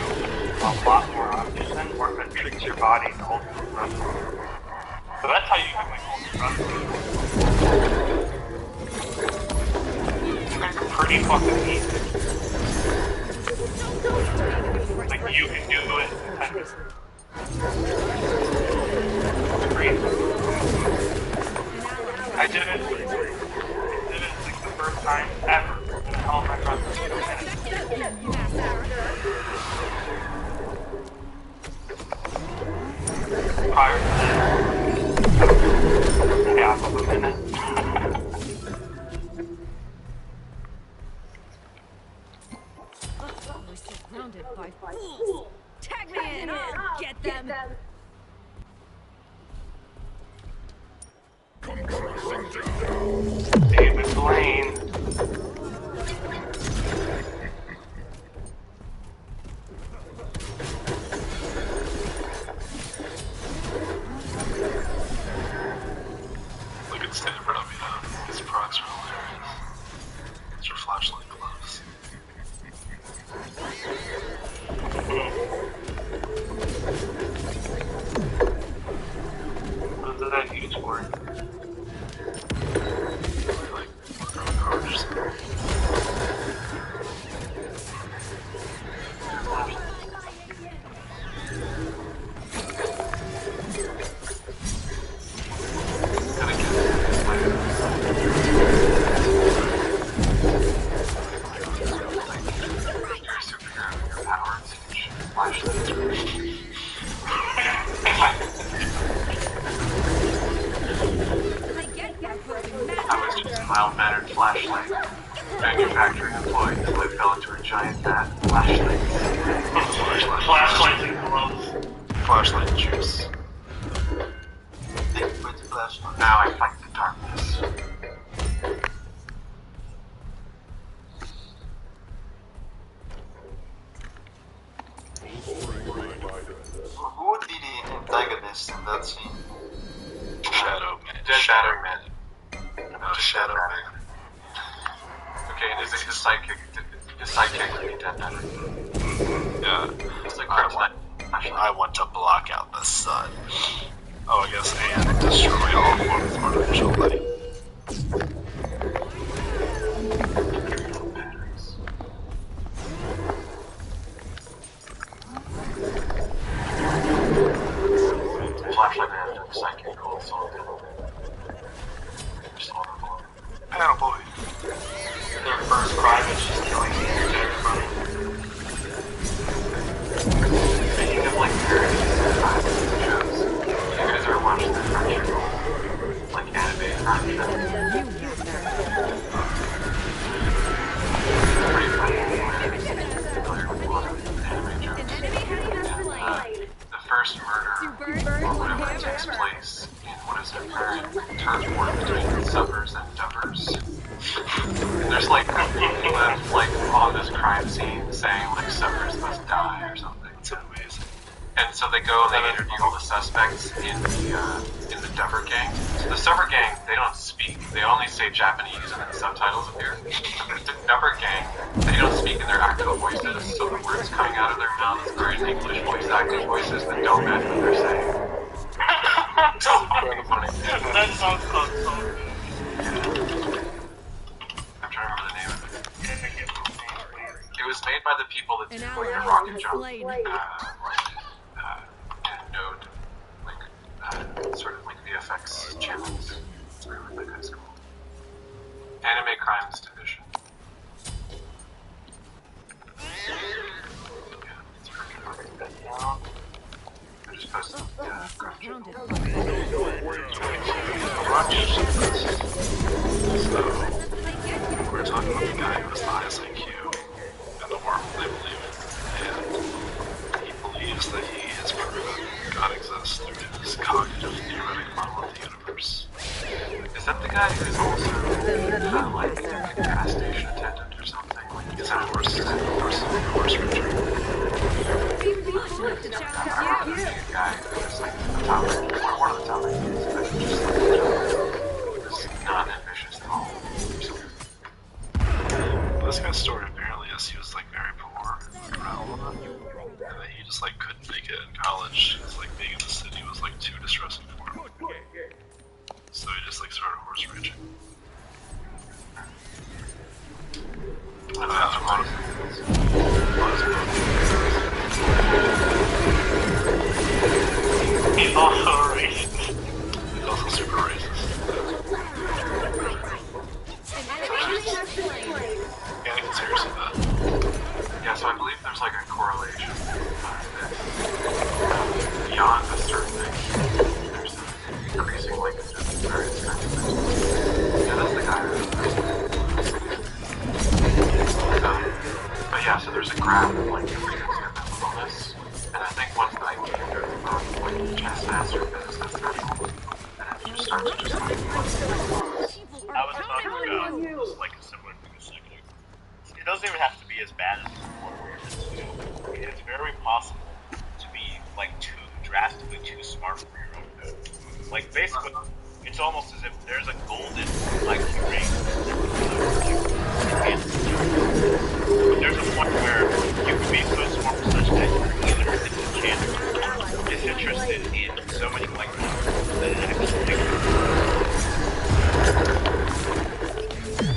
a lot more oxygen, or if it tricks your body to ultimate run. So that's how you get like ultimate run. It's pretty fucking easy. Like you can do it in 10 minutes. Crazy. I did it like the first time ever in a Hellfire run for 2 minutes. Prior to that, half of a minute. We're surrounded by fools. Tag me in. I'll get them. David Blaine. Look at Stanford, I mean, his procs are hilarious. These are flashlight gloves. What does that use for? Like, throwing cars. Gotta get You're a superhero, your powers, you should flashlights. I was just a mild-mannered flashlight. Manufacturing employees that fell into a giant fat flashlight. Flashlights and gloves. Flashlight juice. Liquid flashlight. Now I fight the darkness. Who would be the antagonist in that scene? Shadow Man. Shadow Man. No, Shadow Man. Okay, and his sidekick would be Dead Better. Yeah. It's like I want to block out the sun. Oh, I guess, and destroy all forms of artificial light. Flashlight Man, sidekick called Sultan. Panel Boy. Their first crime is just killing the entire everybody. Speaking of like parodies and shows, you guys ever watched the Crunchyroll, like animated crime shows? Pretty funny. Familiar with a lot of anime jokes. The first murder or whatever takes place in what is a very term war between subbers and dubbers. There's like people that like on this crime scene saying like subbers must die or something. It's amazing. And so they go and they interview all the suspects in the Duffer Gang. So the Summer Gang, they don't speak. They only say Japanese and then subtitles appear. The Duffer Gang, they don't speak in their actual voices, so the words coming out of their mouths are in English voice acting voices that don't match what they're saying. So fucking funny. That sounds so good. I'm trying to remember the name of it. It was made by the people that do like the rocket jump, node, sort of like VFX channels. It's really that kind of cool. Anime Crimes Division. Yeah, it's freaking fucking. I just posted So, we're talking about the guy who has the highest IQ in the world, I believe. And he believes that he has proven God exists through his cognitive theoretic model of the universe. Is that the guy who's also like a gas station attendant or something? Like, is that a horse ranger? The guy who's like the top rank, or one of the top rankings, but just like this non-ambitious at all. This guy's story apparently is he was like very poor and that he just like couldn't make it in college. It's like being in the city was like too distressing for him. So he just like started horse racing. He's also racist. He's also super racist. Yeah, I can seriously that. Yeah, so I believe there's like a correlation beyond a certain thing. There's an increasing linkage of various kinds of things. Yeah, that's the guy. But yeah, so there's a graph of like different mental illness, and I think once the IQ goes above like chest master physicist threshold, then it just starts to just like I was talking about just like a similar thing a second ago. It doesn't even have to be as bad as it's very possible to be like drastically too smart for your own good. Like basically, it's almost as if there's a golden IQ range. But there's a point where you can be so smart for such that you're either disenchanted or disinterested in so many like that it actually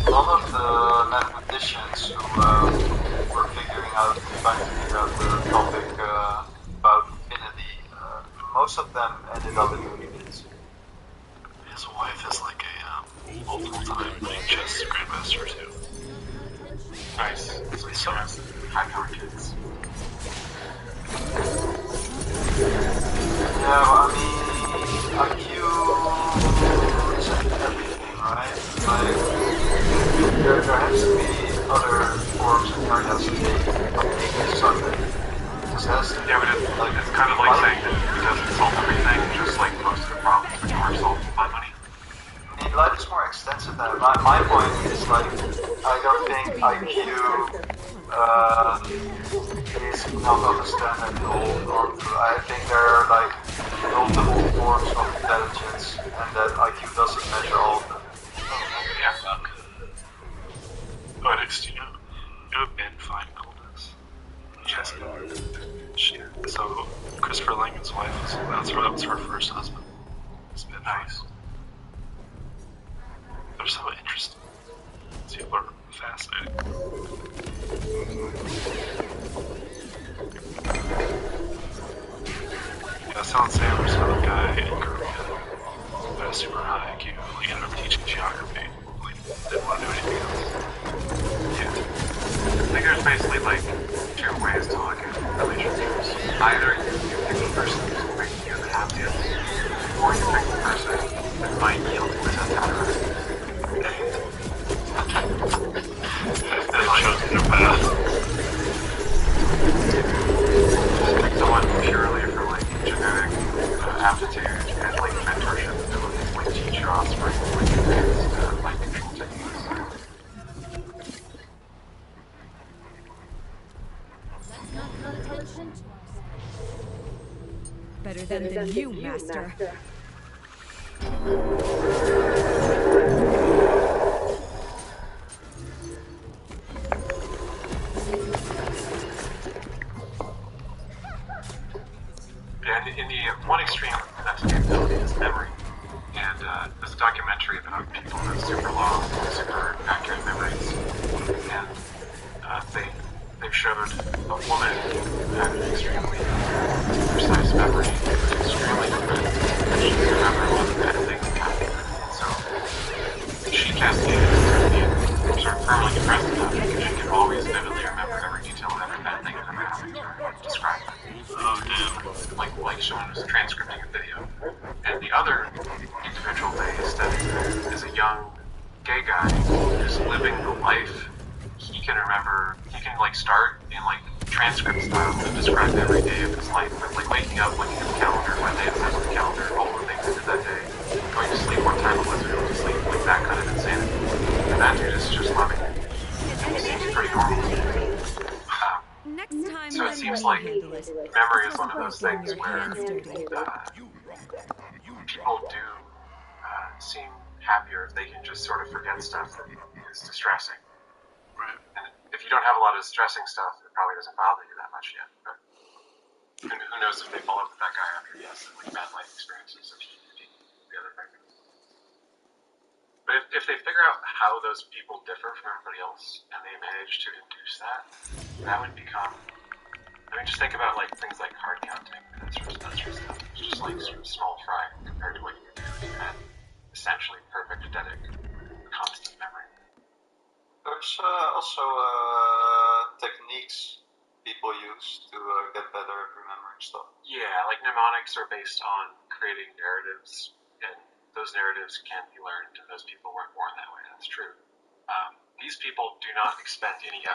A lot of the mathematicians who were trying to figure out the topic about infinity, most of them ended up in units. His wife is like a multiple time like chess grandmaster too. Nice. So he still has high-power kids. Yeah, well, I mean, IQ isn't everything, right? Like, there has to be other forms of curiosity that make this something. Yeah, but it's kind of like saying that it doesn't solve everything, just like most of the problems which are solved by money. I mean, life is more extensive than that. My point is like, I don't think IQ is not of a standard to hold on to. I think there are like multiple forms of intelligence, and that IQ doesn't measure all of them. Yeah, fuck. But you know Ben Feingold's chess. So Christopher Langan's wife that was her first husband. It's been nice. They're so interesting. These people are fascinating. Yeah, Silent Sam was another guy in Korea who had a super high IQ. He ended up teaching geography. Like, didn't want to do anything else. Yeah. I think there's basically like two ways to look at relationships. Either you pick the person who's making you the happiest, or you pick the person that might yield to a cataract. They've chosen their path. Just pick someone purely for like genetic aptitude and like mentorship abilities, like teach your offspring like advanced mind control techniques. Better than you, Master. Yeah, in the one extreme mental capability is memory. And there's a documentary about people with super long, super accurate memories. And they've showed a woman who had an extremely precise memory, who was extremely depressed, and she could remember a lot of bad things that happened. And so she cascaded into being sort of permanently depressed enough because she could always vividly remember every detail of every bad thing that ever happened to her and describe it. Oh, damn. Like someone was transcripting a video. And the other individual they studied is a young gay guy who's living the life. He can remember, he can like start in like transcript style and describe every day of his life. Like waking up, looking at the calendar, what day it says on the calendar, all the things he did that day, going to sleep, what time it was going to sleep, like that kind of insanity. And that dude is just loving it. It seems pretty normal. So it seems like memory is one of those things where people do seem happier if they can just sort of forget stuff that is distressing. Right. And if you don't have a lot of distressing stuff, it probably doesn't bother you that much yet. But who knows if they fall up with that guy after he has some like bad life experiences of the other victims. But if they figure out how those people differ from everybody else and they manage to induce that, that would become. I mean, just think about like things like card counting and that sort of stuff. It's just like sort of small fry compared to what you would do if you had essentially perfect eidetic, constant memory. There's also techniques people use to get better at remembering stuff. Yeah, like mnemonics are based on creating narratives, and those narratives can be learned, and those people weren't born that way. That's true. These people do not expend any effort